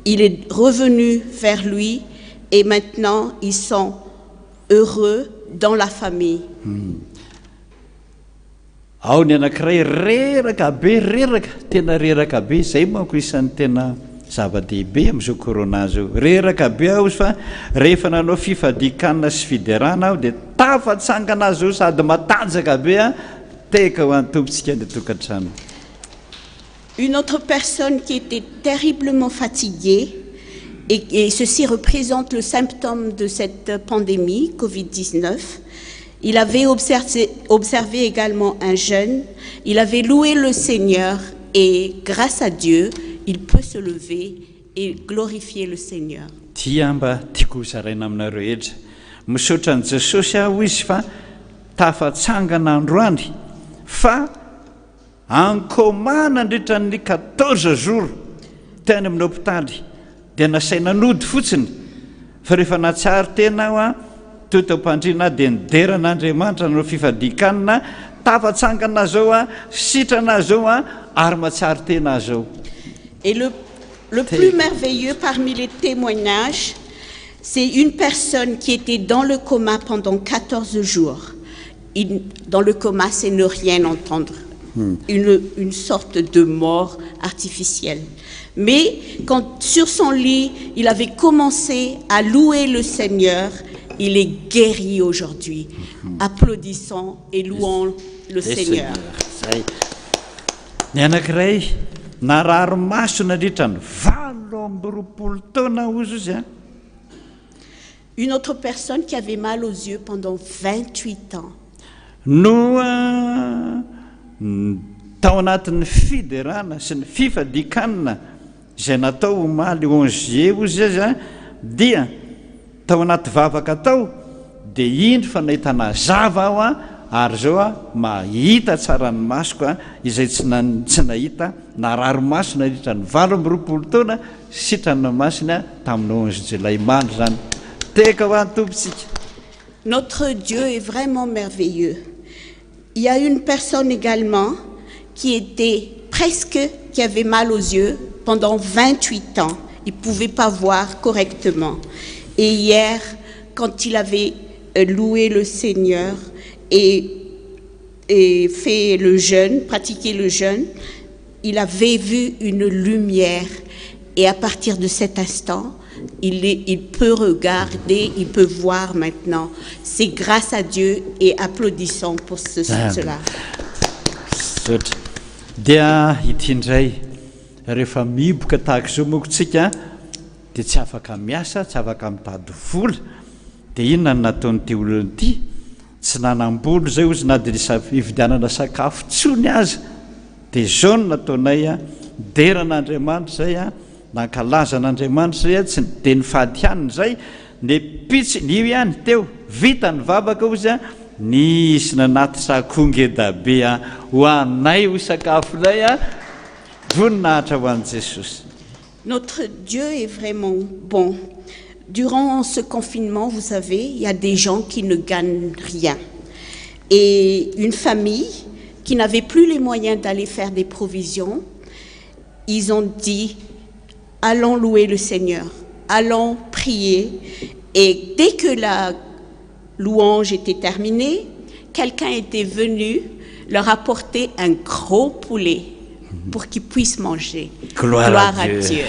il est revenu vers lui et maintenant ils sont heureux dans la famille. Ao ny anankiray reraka be, tena reraka be, izay manko isan'ny tena zava-dehibe amin'izao corona zao. Reraka be aho fa rehefa nanao fifadikanana sy fiderana aho dia tafatsangana azy io sady matanjaka be a teka ho an'ny tompontsika ny tokantrano. Une autre personne qui était terriblement fatiguée, et ceci représente le symptôme de cette pandémie, Covid-19, il avait observé également un jeûne, il avait loué le Seigneur et grâce à Dieu, il peut se lever et glorifier le Seigneur. Tia mba tiako zaraina aminareo etra. Misaotra an' Jesosy aho izy fa tafatsangana androany fa ankomana nandritra ny 14 jours teny amin'ny hôpitaly dia nasaina nody fotsiny fa rehefa natsiary tena aho a totam-pandriana dia nideran'Andriamanitra no fifadikanana tafatsangana zao a sitrana zao a ary matsiary tena zao. Et le plus merveilleux parmi les témoignages, c'est une personne qui était dans le coma pendant 14 jours. Dans le coma, c'est ne rien entendre. Une sorte de mort artificielle. Mais quand sur son lit, il avait commencé à louer le Seigneur, il est guéri aujourd'hui. Applaudissons et louons le Seigneur. ny anankiray narary maso nandritra ny 20 taona ozy izy a. Une autre personne qui avait mal aux yeux pendant 28 ans. No tao anatin'ny fiderana sy ny fifadikanina izay natao omaly 11 juillet ozy izy a, dia tao anaty vavaka tao dia indro fa nahitana zava aho a, ary zao a mahita tsara ny masoko a, izay tsy nahita narary maso nandritra ny 20 taona sitrana masina tamin'ny 11 jolay mandro zany. Teka ho any tompontsika. Notre Dieu est vraiment merveilleux. Il y a une personne également qui avait mal aux yeux pendant 28 ans. Il ne pouvait pas voir correctement. Et hier, quand il avait loué le Seigneur et fait le jeûne, pratiqué le jeûne, il avait vu une lumière. Et à partir de cet instant, il peut regarder, il peut voir maintenant. C'est grâce à Dieu et applaudissons pour cela. Dia ity indray rehefa miboka tahaka izao moko tsika dia tsy afaka miasa, tsy afaka mitady vola. Dia inona no nataon'ity olona ity? Tsy nanam-bolo zay izy na dia hividianana sakafo tsony aza. Dia izao no nataonay a, deran'Andriamanitra zay a, nankalaza n'Andriamanitra zay a, tsy dia ny fadihaniny zay ny pitsy nio ihany teo vita ny vavaka ozy a, nisy nanaty sakongedabe a ho anay ho sakafonay a, voninahitra ho an'i Jesosy. Notre Dieu est vraiment bon. Durant ce confinement, vous savez, il y a des gens qui ne gagnent rien. Et une famille qui n'avait plus les moyens d'aller faire des provisions, ils ont dit, allons louer le Seigneur, allons prier. Et dès que la louange était terminée, quelqu'un était venu leur apporter un gros poulet pour qu'ils puissent manger. Gloire à Dieu.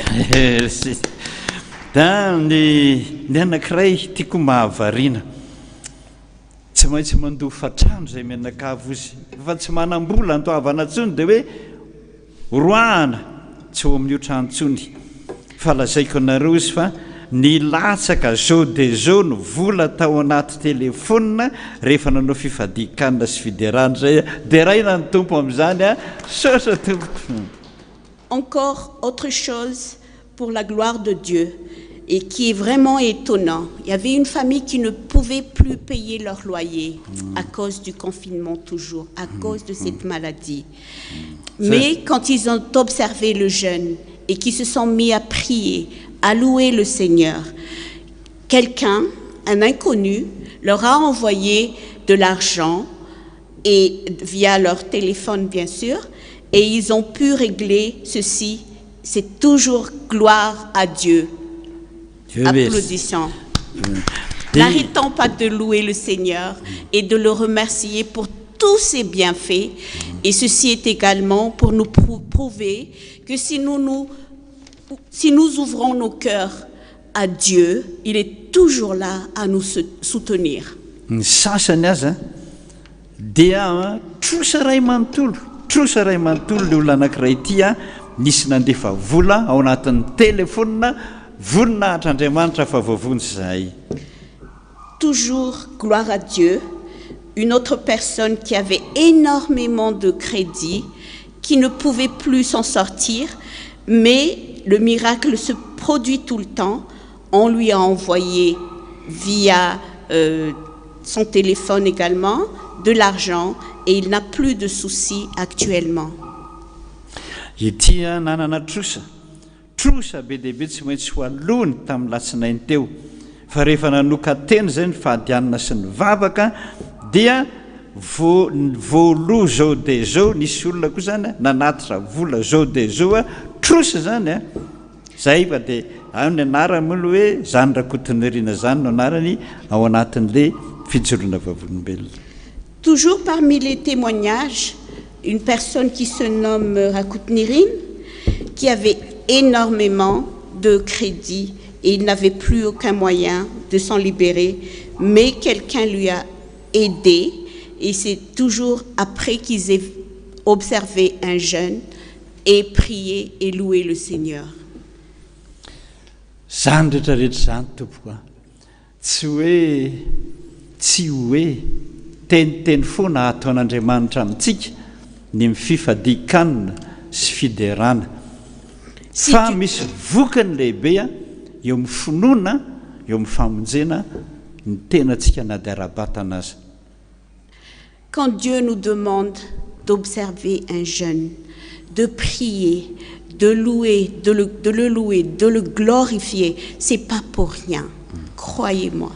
Ny anankiray tiako mahavarina, tsy maintsy mandoa fatrano zay mianakavo izy, fa tsy manam-bola antoavana ntsony dia hoe roahana tsy ho amin'ny oatrantsony. Fa lazaiko anareo izy fa ny latsaka zao dia zao no vola tao anaty telefona rehefa nanao fifadikanina sy fiderana zay dia raina ny tompo amin'izany a, sosa tompo. Encore autre chose pour la gloire de Dieu et qui est vraiment étonnant. Il y avait une famille qui ne pouvait plus payer leur loyer à cause du confinement toujours, à cause de cette maladie. Mais quand ils ont observé le jeûne et qu'ils se sont mis à prier, à louer le Seigneur, quelqu'un, un inconnu, leur a envoyé de l'argent et via leur téléphone bien sûr, et ils ont pu régler ceci. C'est toujours gloire à Dieu. Applaudissons. N'arrêtons pas de louer le Seigneur et de le remercier pour tous ses bienfaits. Et ceci est également pour nous prouver que si nous ouvrons nos cœurs à Dieu, il est toujours là à nous soutenir. Sasany aza dia trosa ray manontolo ny olona anankiray ity a, nisy nandefa vola ao anatin'ny telefona, voninahitra Andriamanitra fa voavony zahay. Toujours gloire à Dieu. Une autre personne qui avait énormément de crédit, qui ne pouvait plus s'en sortir, mais le miracle se produit tout le temps. On lui a envoyé via son téléphone également de l'argent et il n'a plus de soucis actuellement. Ity nanana trosa be dehibe tsy maintsy ho alohany tamin'ny latsinainy teo, fa rehefa nanoka teny zay ny fahadianana sy ny vavaka dia voaloha zao dia zao, nisy olona koa zany nanatitra vola zao dia zao a, trosa zany a. Zay fa dia ao ny anarany moa hoe zany Rakotonirina zany no anarany ao anatin'le fijoroana vavolombelona. Toujours parmi les témoignages, une personne qui se nomme Rakotonirina, qui avait énormément de crédit et il n'avait plus aucun moyen de s'en libérer, mais quelqu'un lui a aidé et c'est toujours après qu'ils aient observer un jeûne et prier et louer le Seigneur. Zany rehetrarehetra zany tompoko a tsy hoe teniteny foana ataon'Andriamanitra amintsika ny mififadikanina sy fiderana fa misy vokany lehibe a eo amin'ny finoana eo amin'ny famonjena ny tenantsika na dia ara-batana azy. Quand Dieu nous demande d'observer un jeûne, de prier, de louer, de le louer, de le glorifier, c'est pas pour rien. Croyez-moi.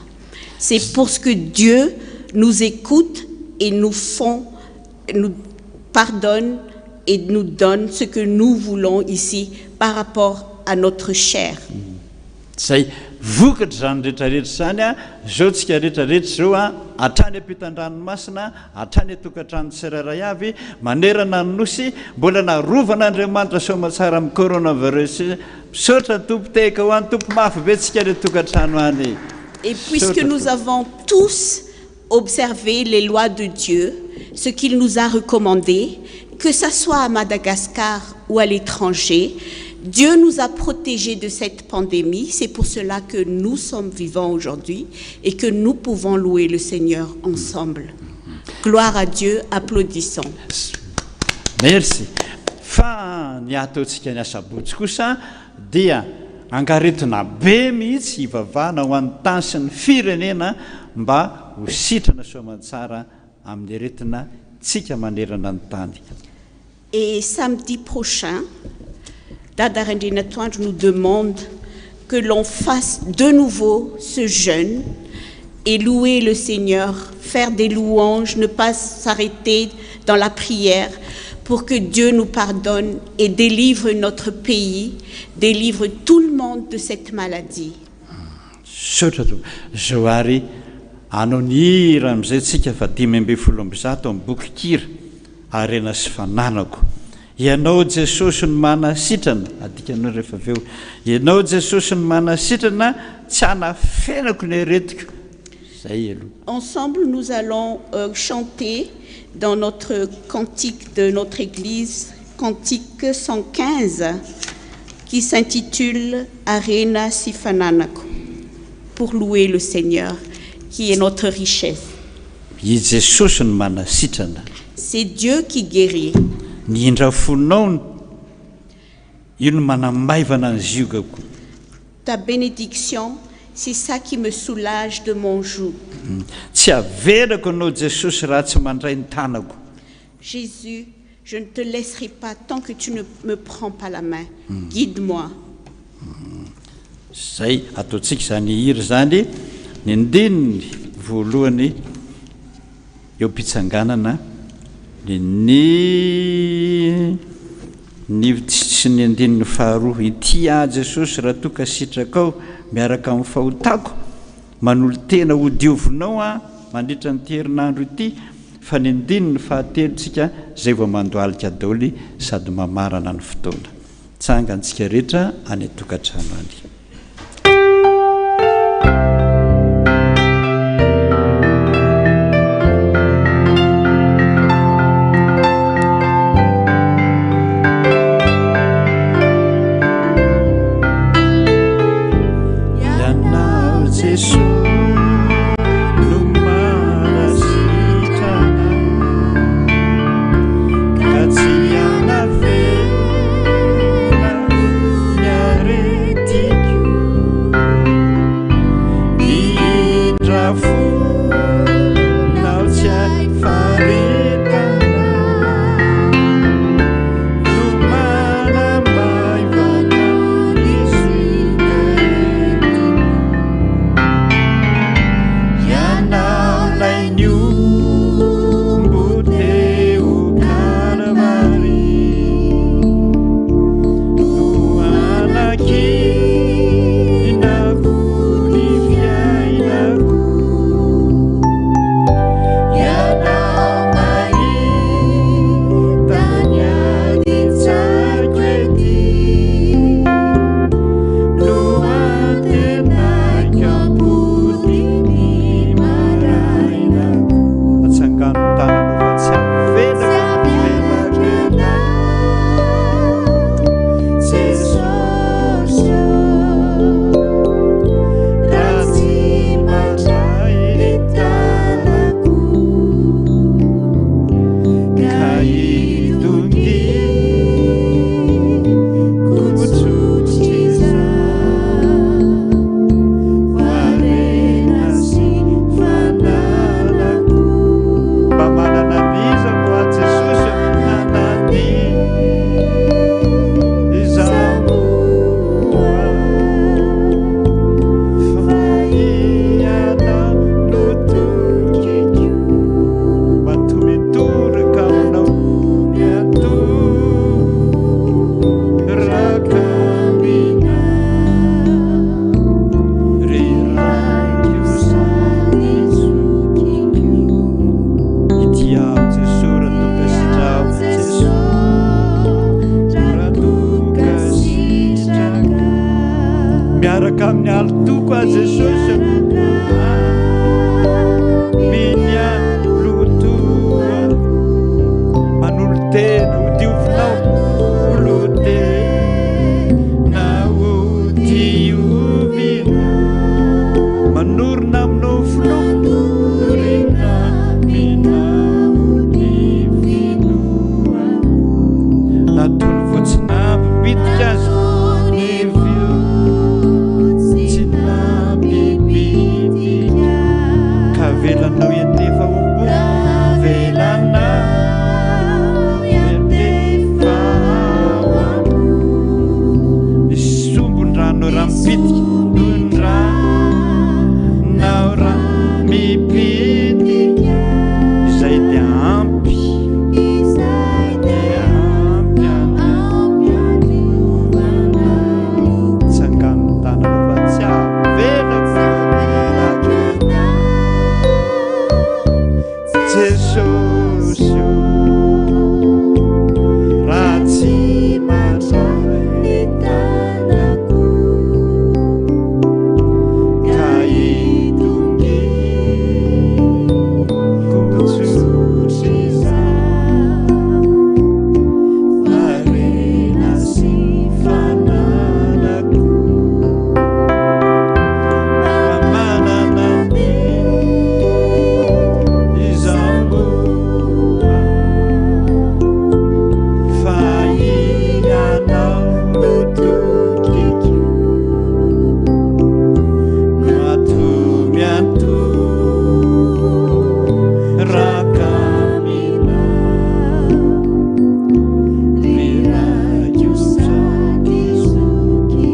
C'est parce que Dieu nous écoute et nous pardonne et nous donne ce que nous voulons ici par rapport à notre chair. Zay vokatra zany rehetrarehetra zany a zao tsika rehetrarehetra zao a hatrany ampitan-dranomasina hatrany atokantrano tsirairay avy manerana ny nosy mbola narovan'Andriamanitra soamatsara amin'ny coronavirus misaotra tompo tehaka ho any tompo mafy be tsika le tokantrano any. Et puisque nous avons tous observé les lois de Dieu, ce qu'il nous a recommandé, que ce soit à Madagascar ou à l'étranger, Dieu nous a protégés de cette pandémie. C'est pour cela que nous sommes vivants aujourd'hui et que nous pouvons louer le Seigneur ensemble. Gloire à Dieu, applaudissons. Merci. Fa ny ataontsika ny asabotsy kosa dia angaretina be mihitsy hivavahana ho an'ny tany sy ny firenena mba ho sitrana soamantsara amin'ny aretina tsika manerana ny tany. Et samedi prochain, Dada Rendrina Toandro nous demande que l'on fasse de nouveau ce jeûne et louer le Seigneur, faire des louanges, ne pas s'arrêter dans la prière pour que Dieu nous pardonne et délivre notre pays, délivre tout le monde de cette maladie. Saotra to zao ary anao ny hira amin'izay tsika fa 5:12 amin'ny boky kira arena sy fananako. Ianao Jesosy ny manasitrana adikanao rehefa avy eo ianao Jesosy ny manasitrana tsy hanafenako ny aretiko. Zay aloha. Ensemble, nous allons chanter dans notre cantique de notre église, cantique 115, qui s'intitule Arena Sifananako, pour louer le Seigneur, qui est notre richesse. I Jesosy ny manasitrana. C'est Dieu qui guérit. Ny indrafonao io no manamaivana ny ziogako. Ta bénédiction, c'est ça qui me soulage de mon joug. Tsy averako anao Jesosy raha tsy mandray ny tanako. Jésus, je ne te laisserai pas tant que tu ne me prends pas la main. Guide-moi. Zay ataontsika zany hira zany ny andininy voalohany eo mpitsanganana ny sy ny andininy faharoa ity Jesosy raha toka sitrakao miaraka amin'ny fahotako manolo tena ho diovinao mandritra ny herinandro ity fa ny andininy fahatelotsika zay vao mandoalika daoly sady mamarana ny fotoana tsangantsika rehetra any atokantrano any. Thank you. altoko a Jesosy minya lotoa manolo tena odiovinao lotena odiovina manorina aminao filokorina natony voatsinamby bitika azy nevio tsinambibitika ka velanao entefa ombo velanao entefa misy sombon-drano raha mipitika nonranao raha mipitika izay dia ampy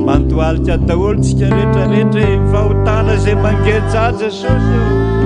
mandoalika daholo tsika rehetrarehetra fahotana zay mangeja Jesosy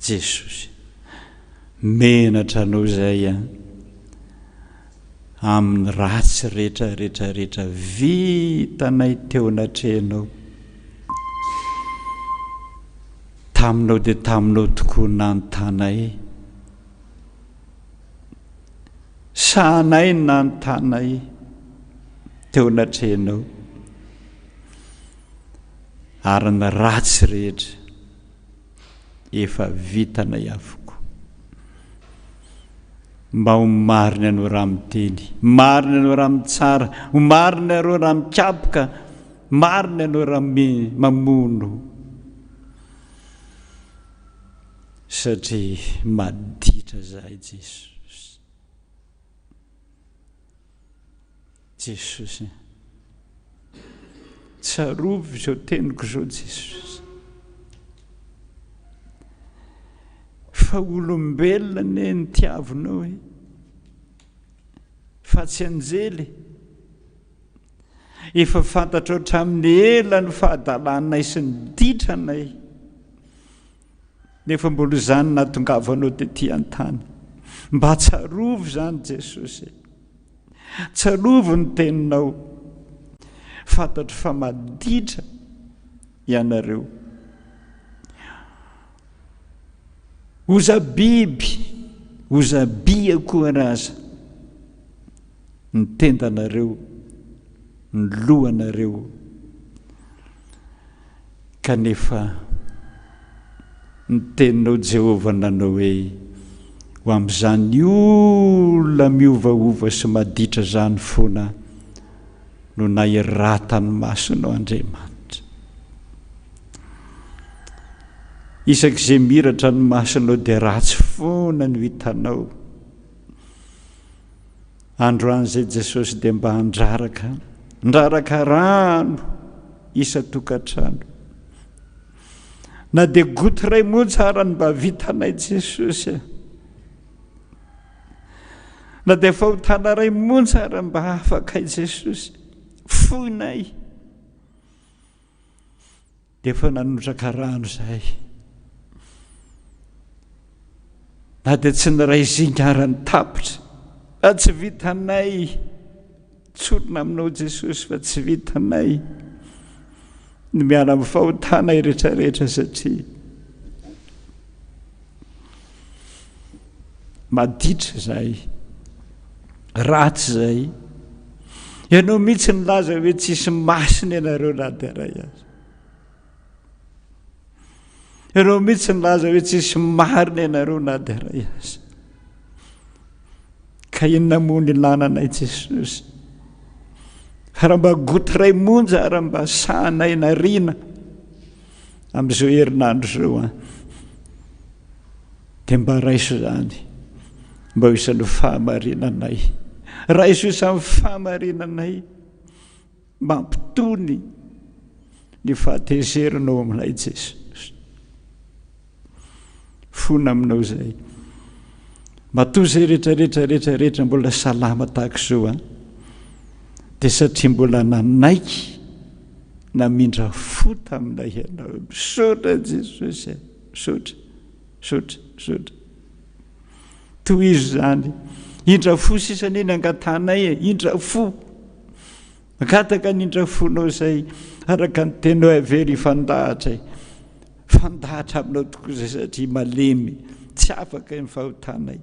Jesosy menatra anao zay amin'ny ratsy rehetrarehetrarehetra vitanay teo anatrehanao taminao dia taminao tokoa nanontany sahanay nanontany teo anatrehanao ary ny ratsy rehetra efa vitanay avoko mba ho marina anao raha miteny marina anao raha mitsara ho marina anao raha mikapoka marina anao raha mamono satria maditra zahay Jesosy. Jesosy, tsarovy zao teniko zao Jesosy, fa olombelona ne nitiavinao e, fa tsy anjely, efa fantatra hatramin'ny ela ny fahadalanay sy ny ditranay, nefa mbola zany nahatongavanao tetỳ an-tany. Mba tsarovy zany Jesosy, tsarovy ny teninao, fantatro fa maditra ianareo. Oza biby, oza bia koa raza, ny tendanareo, ny lohanareo, kanefa ny teninao Jehovah nanao hoe ho amin'izany olona miovaova sy maditra zany foana no nahiratany masonao Andriamanitra. Isak'izay miratra ny masonao dia ratsy foana no hitanao. Androany zay Jesosy dia mba ndraraka rano isa-tokantrano, na dia goty ray motsara ny mba vitanay Jesosy, na dia fahotana ray motsara mba afakay Jesosy, foinay dia efa nanotraka rano zahay, na dia tsy ny ray zingarany tapitra, fa tsy vitanay tsorona aminao Jesosy, fa tsy vitanay ny miala amin'ny fahotanay rehetrarehetra, satria maditra zahay, ratsy zahay. Ianao mihitsy nilaza hoe tsisy masina ianareo na dia ray azy. Ianao mihitsy nilaza hoe tsisy marina ianareo na dia ray azy. Ka inona moa ny lananay Jesosy? Raha mba goty ray monja, raha mba sahanay nariana amin'izao herinandro zao dia mba raiso zany, mba ho isan'ny fahamarinanay. Raiso isan'ny fahamarinanay, mampitony ny fahatezerinao aminay Jesosy. Fona aminao zay. Matoa zay rehetrarehetra mbola salama tahaka izao dia satria mbola nanaiky namindra fo taminay ianao. Misaotra Jesosy, misaotra. Toy izy zany, indra fo sisany eny angatanay, indra fo, makataka n'indra fonao zay, araka ny tenao avery fandahatra, fandahatra aminao tokoa zay, satria malemy, tsy afaka ny fahotanay.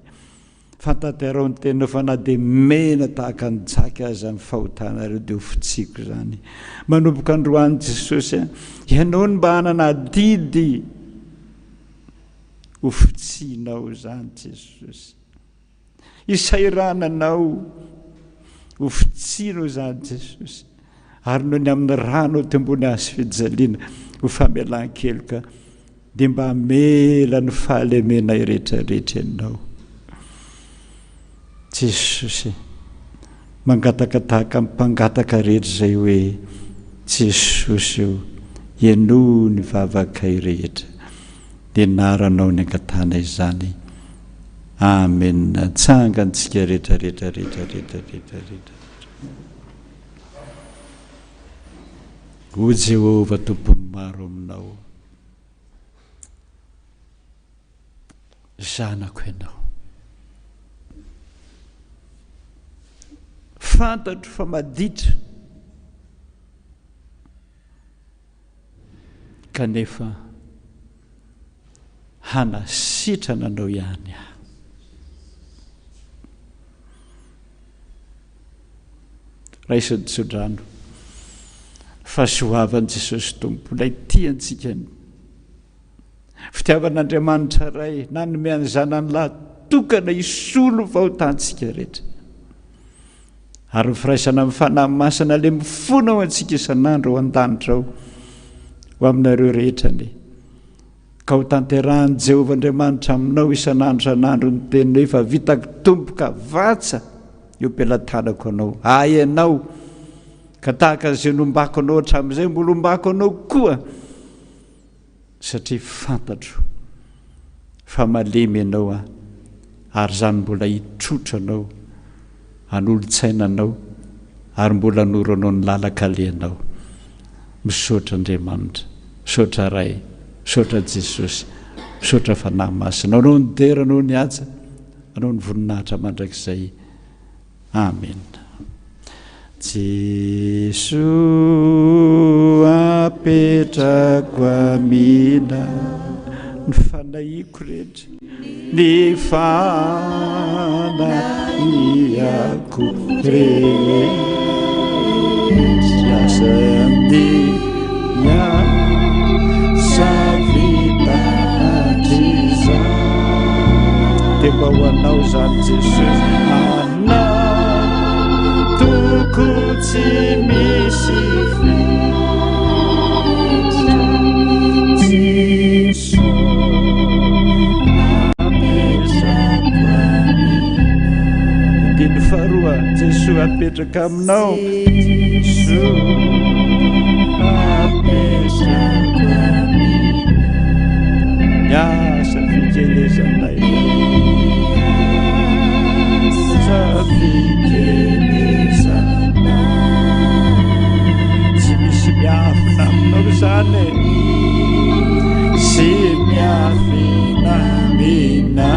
Fantaterao ny tenao fa na dia mena tahaka ny jaka aza ny fahotanareo dia ho fitsiko zany. Manomboka androany Jesosy, ianao ny mba hanana didy ho fitsinao zany Jesosy. Isairananao ho fitsinao zany Jesosy. Ary noho ny amin'ny rano teo ambony hazo fijaliana ho famelan-keloka, dia mba hamela ny fahalemenay rehetrarehetra ianao Jesosy. Mangataka tahaka mpangataka rehetra zay hoe Jesosy io, ieno ny vavakay rehetra, dia naranao ny angatanay zany. Amen. Tsangantsika rehetrarehetra. O Jehovah, tompony maro aminao, zanako ianao, fantatro fa maditra, kanefa hanasitrana anao ihany aho. Raisiny tsodrano, fahasoavan'i Jesosy Tompo, ilay tiantsika ny fitiavan'Andriamanitra ray, nanome zanany lahy tokana hisolo fahotantsika rehetra, ary mifiraisana amin'ny fanahy masina le mifona ho antsika isan'andro ao an-danitra ao, ho aminareo rehetra ny ka ho tanterahany Jehovah Andriamanitra aminao isan'andro san'andro ny teniny hoe fa vitako tompoka vatsa io pelatanako anao anao ka tahaka izay nombako anao hatramin'izay mbola ombako anao koa satria fantatro fa malemy ianao ary zany mbola hitrotra anao hanolo-tsaina anao ary mbola hanoro anao ny lalaka alehanao. Misaotra Andriamanitra, misaotra Ray, misaotra Jesosy, misaotra fanahy masina. Anao ny dera, anao ny atsa, anao ny voninahitra mandrakizay. Amen. Jesu apetrako amina ny fanahiko rehetra, ny fanahiako rehetra, sandia savita atiza dia mba ho anao zany Jesosy toko tsy misy fetra, Jesu apetraka amina. Diny faharoa, Jesu apetraka aminao, Jesu apetraka amina. Miasa fikelezanay, tsy misy miafina aminao zany sy miafina mina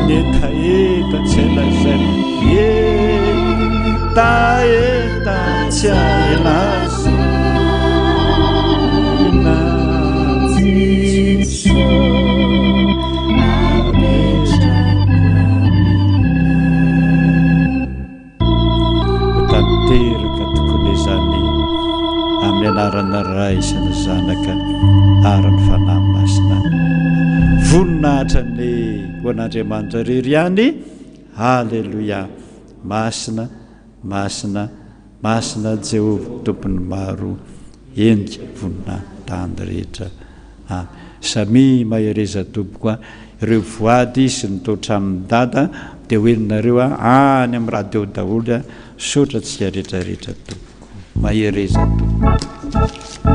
netaeta tsy elazany taeta tsy aelazana Jesu tanteraka tokony zany amin'ny anarana Ray sy ny Zanaka ary ny fanahy masina. Voninahitra ny ho an'Andriamanitra rery ihany. Halleluia. Masina, masina, masina Jehovah tompony maro endrika voninahitany rehetra. Samy mahereza tompoko ireo voady sy ny tao-tranony dada dia hoeninareo any amin'ny radio daholo, saotra tsika rehetrarehetra tompoko mahereza tompoko.